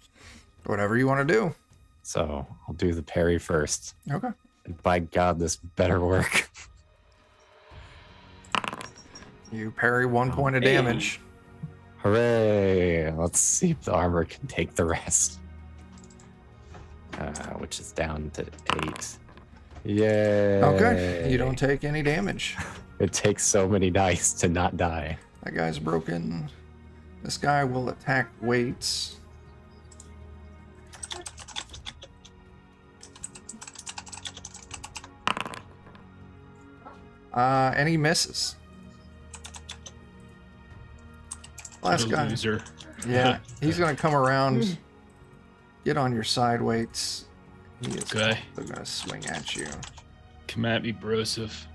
Whatever you want to do. So I'll do the parry first. Okay. And by God, this better work. You parry 1 point of Hey. damage. Hooray! Let's see if the armor can take the rest. Which is down to 8. Yay! Okay. You don't take any damage. It takes so many dice to not die. That guy's broken. This guy will attack Waits. And he misses. Last What a guy. loser. Yeah, he's gonna come around, get on your side weights. He is Okay. also gonna swing at you. Come at me, Broseph.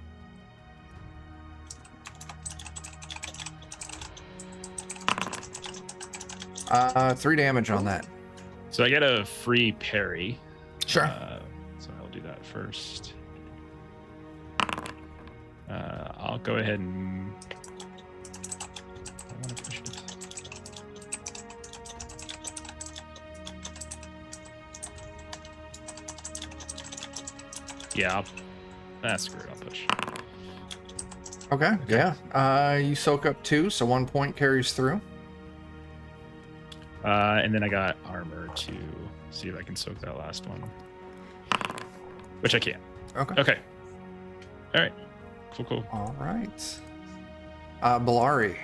Three damage on that. So I get a free parry. Sure. So I'll do that first. I'll go ahead and. I want to push it. Yeah, screw it. I'll push. Okay. Yeah. You soak up 2, so 1 point carries through. And then I got armor to see if I can soak that last one, which I can. Okay. Okay. All right. Cool. All right. Bellari.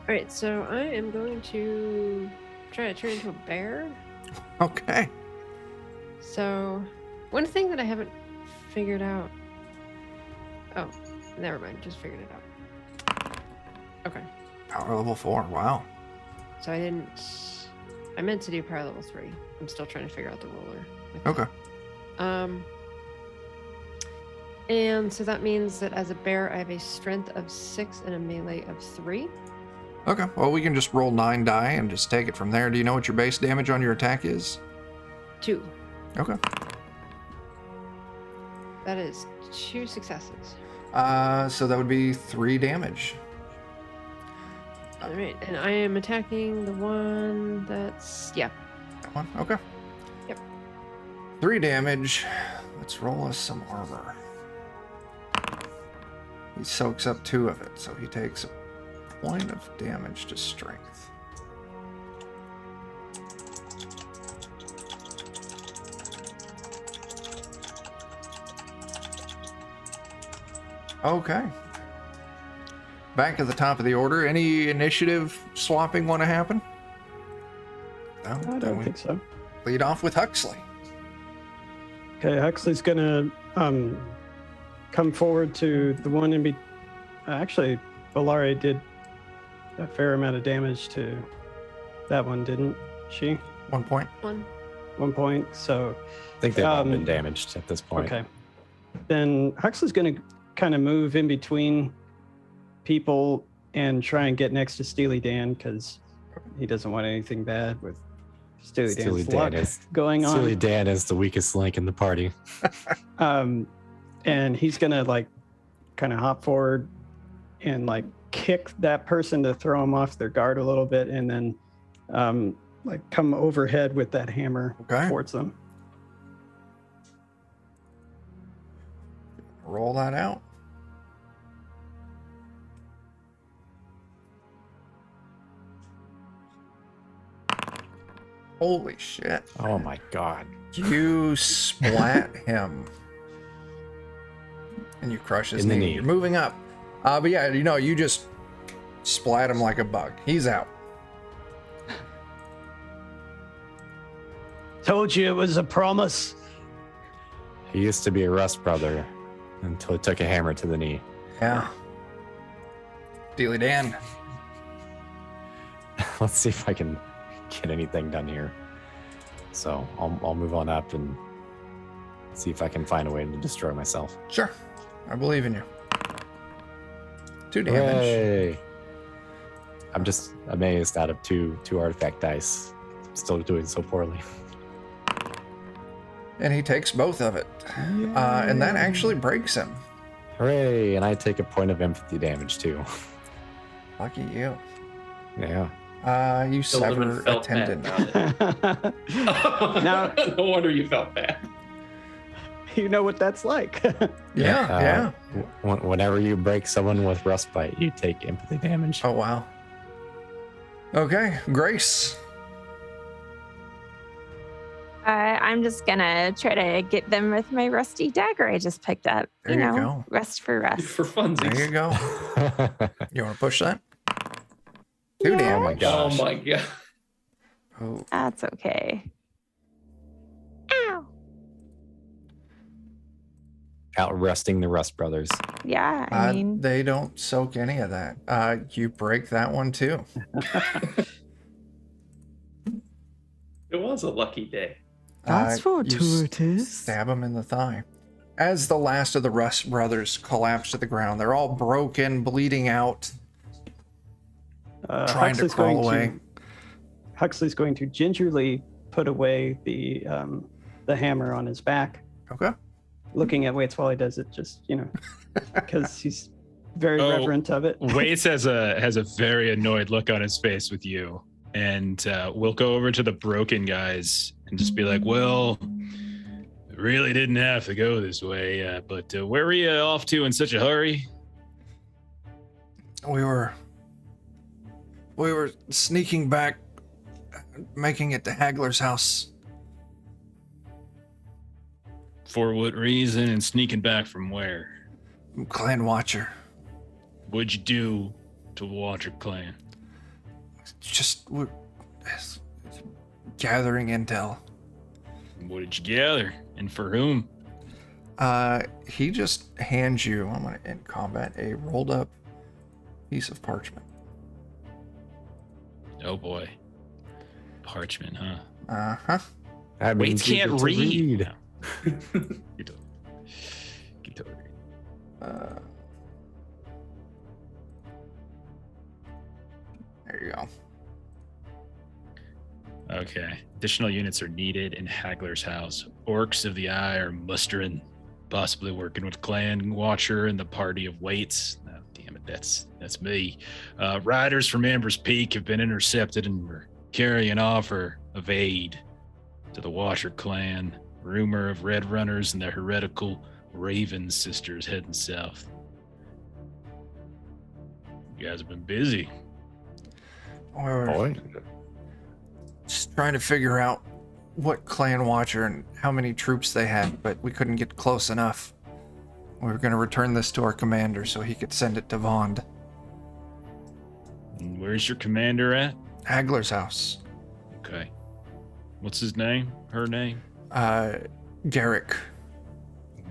All right, so I am going to try to turn into a bear. Okay. So, one thing that I haven't figured out. Oh, never mind. Just figured it out. Okay. Power level 4. Wow. So I didn't. I meant to do power level 3. I'm still trying to figure out the roller. Okay. And so that means that as a bear, I have a strength of 6 and a melee of 3. Okay. Well, we can just roll 9 die and just take it from there. Do you know what your base damage on your attack is? 2. Okay. That is 2 successes. So that would be 3 damage. All right, and I am attacking the one that's That one. Okay. Yep. 3 damage. Let's roll us some armor. He soaks up 2 of it, so he takes a point of damage to strength. Okay. Back at the top of the order. Any initiative swapping want to happen? No, I then don't we think so. lead off with Huxley. Okay, Huxley's gonna come forward to the one in between. Actually, Valari did a fair amount of damage to that one, didn't she? 1 point. 1 point. So, I think they've all been damaged at this point. okay. Then Huxley's gonna kind of move in between people and try and get next to Steely Dan because he doesn't want anything bad with Steely Dan's luck going on. Steely Dan is the weakest link in the party. And he's gonna like kind of hop forward and like kick that person to throw them off their guard a little bit, and then like come overhead with that hammer towards them. Roll that out. Holy shit. Oh my god. You splat him. And you crush his In the knee. knee. You're moving up. But yeah, you just splat him like a bug. He's out. Told you it was a promise. He used to be a Rust brother until he took a hammer to the knee. Yeah. Steely Dan. Let's see if I can get anything done here. So I'll move on up and see if I can find a way to destroy myself. Sure. I believe in you. 2 damage. Hooray. I'm just amazed out of two artifact dice. I'm still doing so poorly. And he takes both of it. And that actually breaks him. Hooray! And I take a point of empathy damage too. Lucky you. Yeah. You Silverman sever a felt bad tendon. about it. Now- No wonder you felt bad. You know what that's like. Yeah. Whenever you break someone with Rustbite, you take empathy damage. Oh, wow. Okay, Grace. I'm just gonna try to get them with my rusty dagger I just picked up. There you go. Rust for rust. For funsies. There you go. You want to push that? 2 Yeah. damage. Oh my gosh. Oh my god. Oh, That's okay. Ow. Out rusting the Rust brothers. Yeah, I mean, they don't soak any of that. You break that one too. It was a lucky day. That's You fortuitous. stab him in the thigh. As the last of the Rust brothers collapse to the ground, they're all broken, bleeding out, trying to Huxley's crawl going away. Huxley's going to gingerly put away the hammer on his back, Okay. looking at Waits while he does it, just because he's very reverent of it. Waits has a very annoyed look on his face with you, and we'll go over to the broken guys and just be like, "Well, really didn't have to go this way, but where were you off to in such a hurry?" We were sneaking back, making it to Hagler's house. For what reason? And sneaking back from where? Clan Watcher. What'd you do to Watcher Clan? Just we're gathering intel. What did you gather? And for whom? He just hands you, I'm gonna end combat, a rolled up piece of parchment. Oh boy. Parchment, huh? Uh-huh. That means Waits you can't get to read. read. You don't. You don't read. There you go. Okay. Additional units are needed in Hagler's house. Orcs of the Eye are mustering, possibly working with Clan Watcher and the party of Waits. Oh, damn it, that's me. Riders from Amber's Peak have been intercepted and were carrying an offer of aid to the Watcher clan. Rumor of Red Runners and their heretical Raven sisters heading south. You guys have been busy. We're Boy. just trying to figure out what Clan Watcher and how many troops they had, but we couldn't get close enough. We were going to return this to our commander so he could send it to Vond. And where's your commander at? Hagler's house. Okay. What's his name? Her name? Garrick.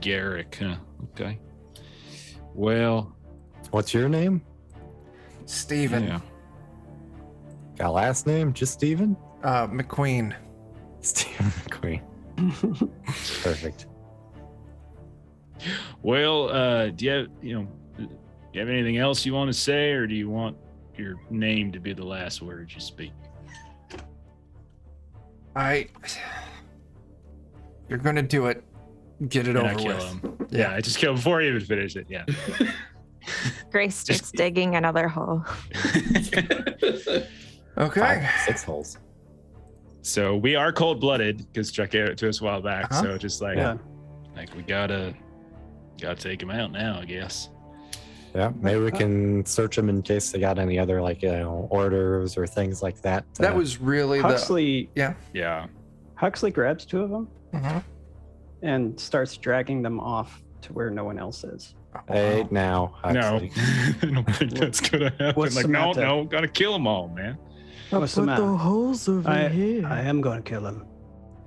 Garrick, huh? Okay. Well, What's your name? Steven. yeah. Got a last name? Just Steven? McQueen. Steven McQueen. Perfect. Well, do you have anything else you want to say, or do you want your name to be the last word you speak? You're gonna do it. Get it And I over kill with. him. Yeah, I just kill him before he even finish it. Yeah. Grace starts digging another hole. Okay. 5, 6 holes. So we are cold-blooded because Chuck gave it to us a while back. Uh-huh. So just like, Yeah. we gotta take him out now, I guess. Yeah, maybe we can search them in case they got any other orders or things like that. That was really Huxley Yeah. Huxley grabs 2 of them the. and starts dragging them off to where no one else is. Hey, now, No, Huxley. I don't think that's gonna happen. What's the matter? No, gotta kill them all, man. What's the Put matter? the holes over here. I am going to kill him.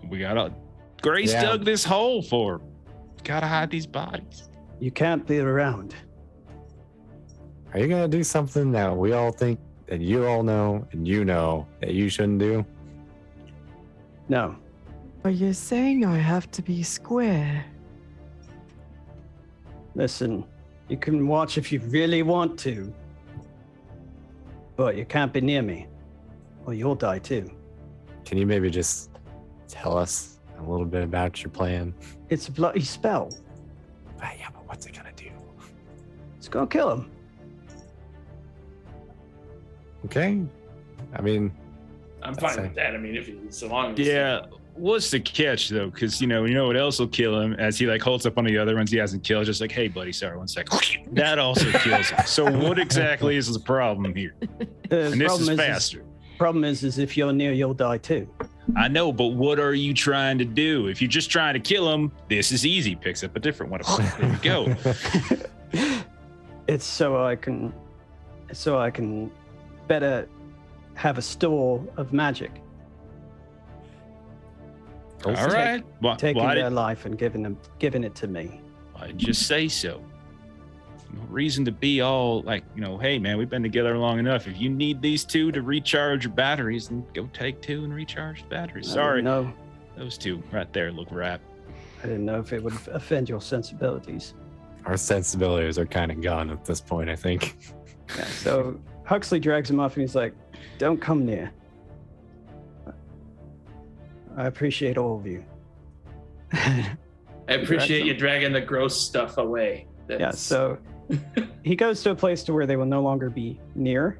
We gotta. Grace Yeah. dug this hole for. Gotta hide these bodies. You can't be around. Are you gonna do something that we all think that you all know and you know that you shouldn't do? No. Are you saying I have to be square? Listen, you can watch if you really want to, but you can't be near me, or you'll die too. Can you maybe just tell us a little bit about your plan? It's a bloody spell. Yeah, but what's it gonna do? It's gonna kill him. Okay. I mean, I'm That's fine it. with that. I mean, if you, so long as Yeah. What's the catch though? Because you know what else will kill him as he holds up one of the other ones he hasn't killed. Just like, hey, buddy, sorry, 1 second. That also kills him. So what exactly is the problem here? The And this problem is is, faster. problem is if you're near, you'll die too. I know, but what are you trying to do? If you're just trying to kill him, this is easy. Picks up a different one. There we go. It's so I can better have a store of magic, All right. taking Why their did life and giving it to me. I just say so? No reason to be all hey man, we've been together long enough. If you need these 2 to recharge your batteries, then go take 2 and recharge the batteries. Sorry, No, those 2 right there look right. I didn't know if it would offend your sensibilities. our sensibilities are kind of gone at this point, I think. Yeah, so Huxley drags him off and he's like, "Don't come near. I appreciate all of you." I appreciate you dragging the gross stuff away. Yeah, so he goes to a place to where they will no longer be near.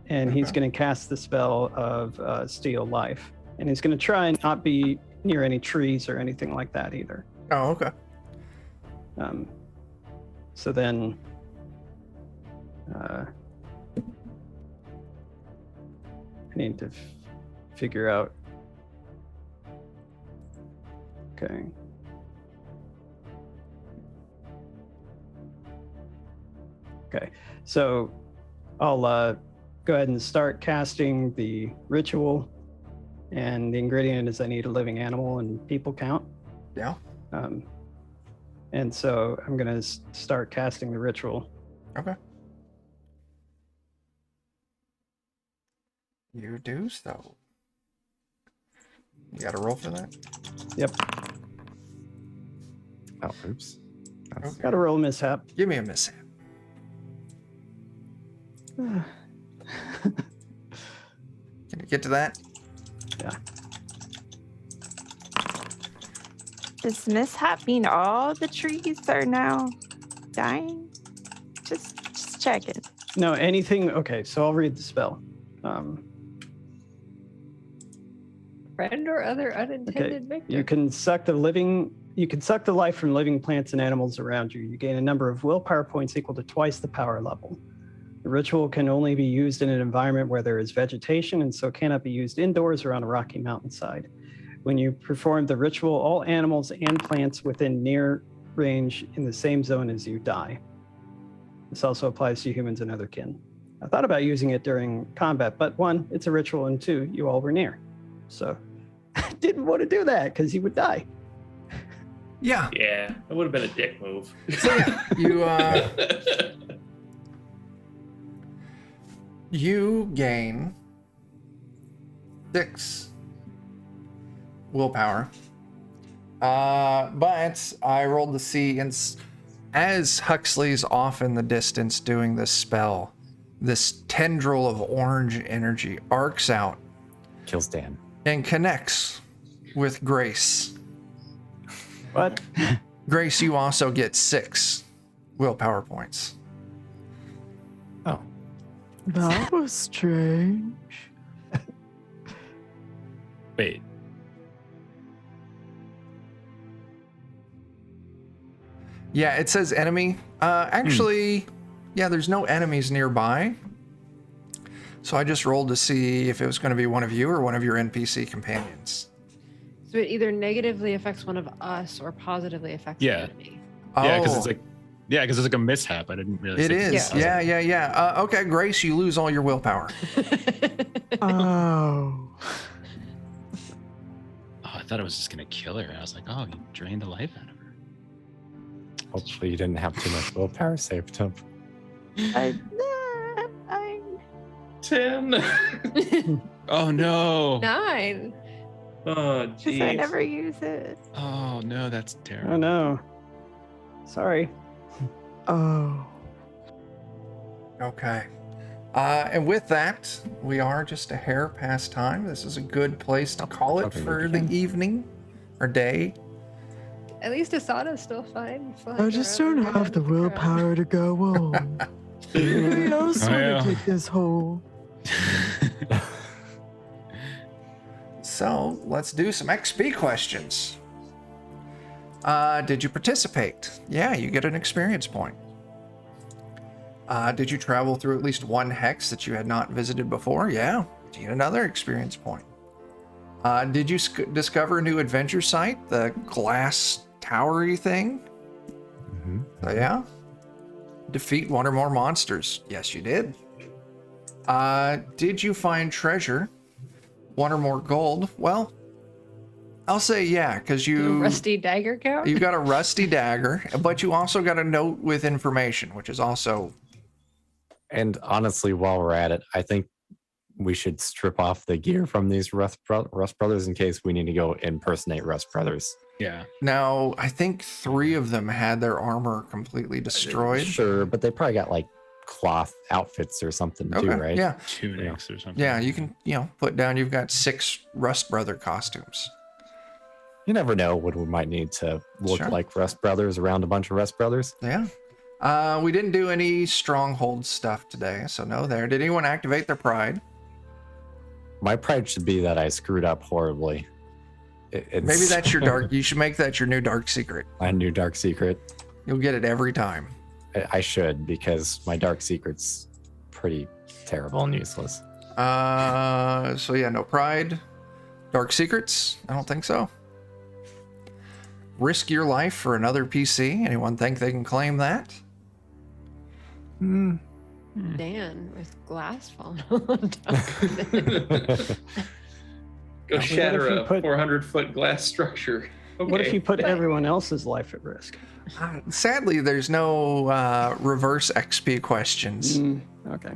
And he's going to cast the spell of Steal Life. And he's going to try and not be near any trees or anything like that either. Oh, okay. So then I need to figure out. Okay. Okay, so I'll go ahead and start casting the ritual, and the ingredient is I need a living animal and people count. Yeah. And so I'm gonna start casting the ritual. Okay. You do so. You got to roll for that? Yep, Oh, oops. That's- got to roll a mishap. Give me a mishap. Can you get to that? Does mishap mean all the trees are now dying? Just checking. No, anything. Okay, so I'll read the spell. Friend or other unintended victim. You can suck the life from living plants and animals around you. You gain a number of willpower points equal to twice the power level. The ritual can only be used in an environment where there is vegetation, and so cannot be used indoors or on a rocky mountainside. When you perform the ritual, all animals and plants within near range in the same zone as you die. This also applies to humans and other kin. I thought about using it during combat, but 1, it's a ritual, and 2, you all were near. So I didn't want to do that because he would die. Yeah. Yeah, it would have been a dick move. So yeah, you gain 6 willpower. But I rolled to see, and as Huxley's off in the distance doing this spell, this tendril of orange energy arcs out Kills Dan. and connects with Grace. But Grace, you also get 6 willpower points. Oh. That was strange. Wait. Yeah, it says enemy. Actually, yeah, there's no enemies nearby. So I just rolled to see if it was going to be one of you or one of your NPC companions. So it either negatively affects one of us or positively affects Yeah. the enemy. Yeah, because Oh, it's like, because it's like a mishap. I didn't realize. it is. Yeah. Okay, Grace, you lose all your willpower. Oh. Oh, I thought it was just gonna kill her. I was like, oh, you drained the life out of her. Hopefully you didn't have too much willpower saved up. I, 10. Oh no. 9. Oh, because I jeez. never use it. Oh no, that's terrible. oh no. Sorry. Oh. Okay. And with that, we are just a hair past time. This is a good place to call it Okay, for maybe. the evening or day. At least Asada's still fine. I just don't have the willpower to go on. Anybody else Oh, want yeah. to take this hole? So let's do some XP questions. Did you participate? Yeah, you get an experience point. Did you travel through at least one hex that you had not visited before? Yeah, you get another experience point. Did you discover a new adventure site, the glass towery thing? Mm-hmm. So yeah. Defeat one or more monsters? Yes, you did. Did you find treasure? 1 or more gold? Well, I'll say yeah, because you Rusty dagger count? you got a rusty dagger, but you also got a note with information, which is also And honestly, while we're at it, I think we should strip off the gear from these Rust Brothers in case we need to go impersonate Rust Brothers. Yeah. now. I think 3 of them had their armor completely destroyed. Sure, but they probably got like cloth outfits or something too, Okay, right? yeah, Tunics or something. yeah. You can put down. You've got 6 Rust Brother costumes. You never know when we might need to look Sure. like Rust Brothers around a bunch of Rust Brothers. Yeah. We didn't do any stronghold stuff today, so no there. Did anyone activate their pride? My pride should be that I screwed up horribly. Maybe that's your dark. You should make that your new dark secret. my new dark secret. You'll get it every time. I should, because my dark secret's pretty terrible and useless. So yeah, no pride. Dark secrets? I don't think so. Risk your life for another PC? Anyone think they can claim that? Dan with glass falling on top of it. Go shatter What if you a put- 400-foot glass structure. Okay. What if you put everyone else's life at risk? Sadly, there's no reverse XP questions. Okay.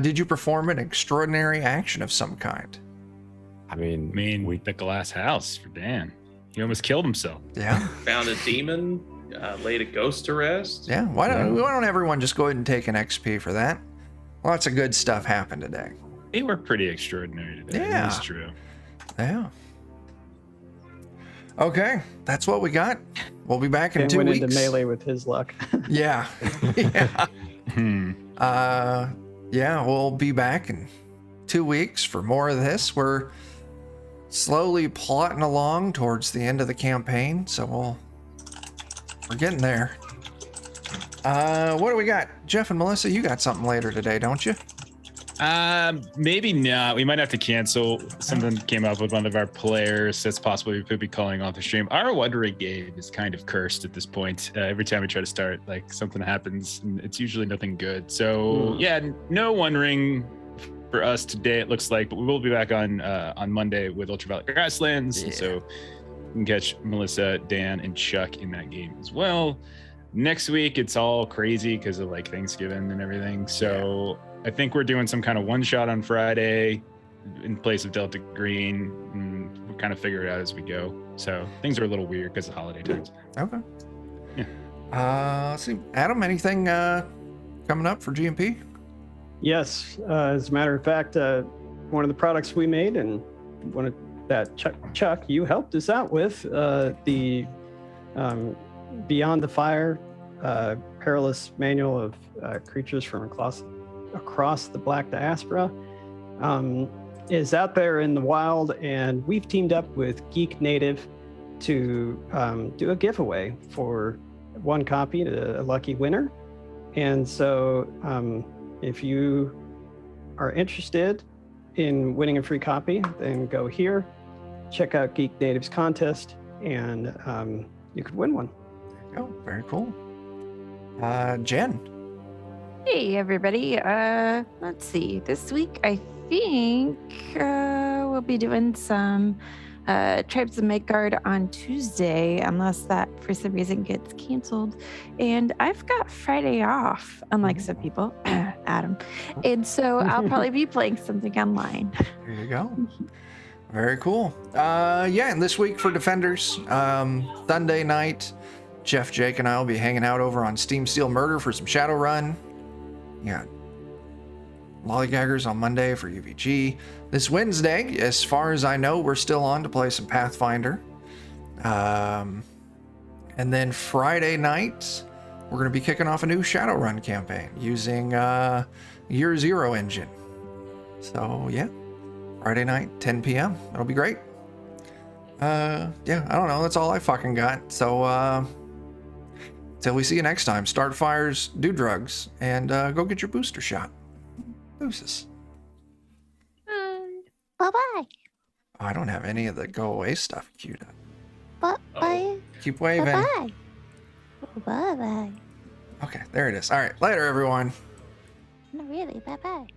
Did you perform an extraordinary action of some kind? I mean, The glass house for Dan. He almost killed himself. Yeah. found a demon, laid a ghost to rest? Yeah. Why don't everyone just go ahead and take an XP for that? Lots of good stuff happened today. They were pretty extraordinary today. Yeah. That's true. Yeah. Okay, that's what we got. We'll be back in Dan 2 went weeks. into melee with his luck. Yeah. Yeah. Hmm. Yeah, we'll be back in 2 weeks for more of this. We're slowly plotting along towards the end of the campaign, so we're getting there. What do we got? Jeff and Melissa, you got something later today, don't you? Maybe not. We might have to cancel. Something came up with one of our players that's possible we could be calling off the stream. Our Wondering game is kind of cursed at this point. Every time we try to start, like something happens, and it's usually nothing good. So yeah, no Wondering for us today. It looks like, but we will be back on Monday with Ultraviolet Grasslands. Yeah. So you can catch Melissa, Dan, and Chuck in that game as well. Next week, it's all crazy because of like Thanksgiving and everything. So. Yeah. I think we're doing some kind of one shot on Friday in place of Delta Green, and we'll kind of figure it out as we go. So things are a little weird because of holiday times. Okay. Yeah. Let's see, Adam, anything coming up for GMP? Yes, as a matter of fact, one of the products we made and one of that Chuck, you helped us out with the Beyond the Fire Perilous Manual of Creatures from across the Black Diaspora is out there in the wild, and we've teamed up with Geek Native to do a giveaway for one copy to a lucky winner. And so if you are interested in winning a free copy, then go here, check out Geek Native's contest, and you could win one. Oh, very cool. Jen. Hey everybody. Let's see. This week I think we'll be doing some Tribes of Midgard on Tuesday, unless that for some reason gets canceled. And I've got Friday off, unlike some people, Adam. And so I'll probably be playing something online. There you go. Very cool. Yeah, and this week for Defenders, Sunday night, Jeff, Jake, and I will be hanging out over on Steam Steel Murder for some Shadowrun. Yeah. Lollygaggers on Monday for UVG. This Wednesday, as far as I know, we're still on to play some Pathfinder. And then Friday night, we're going to be kicking off a new Shadowrun campaign using Year Zero engine. So yeah, Friday night, 10 p.m. That'll be great. Yeah, I don't know. That's all I fucking got. So till we see you next time, start fires, do drugs, and go get your booster shot. Deuces. Bye-bye. Oh, I don't have any of the go away stuff queued up. Bye. Keep waving. Bye-bye. Bye-bye. Okay, there it is. All right, later, everyone. No, really. Bye-bye.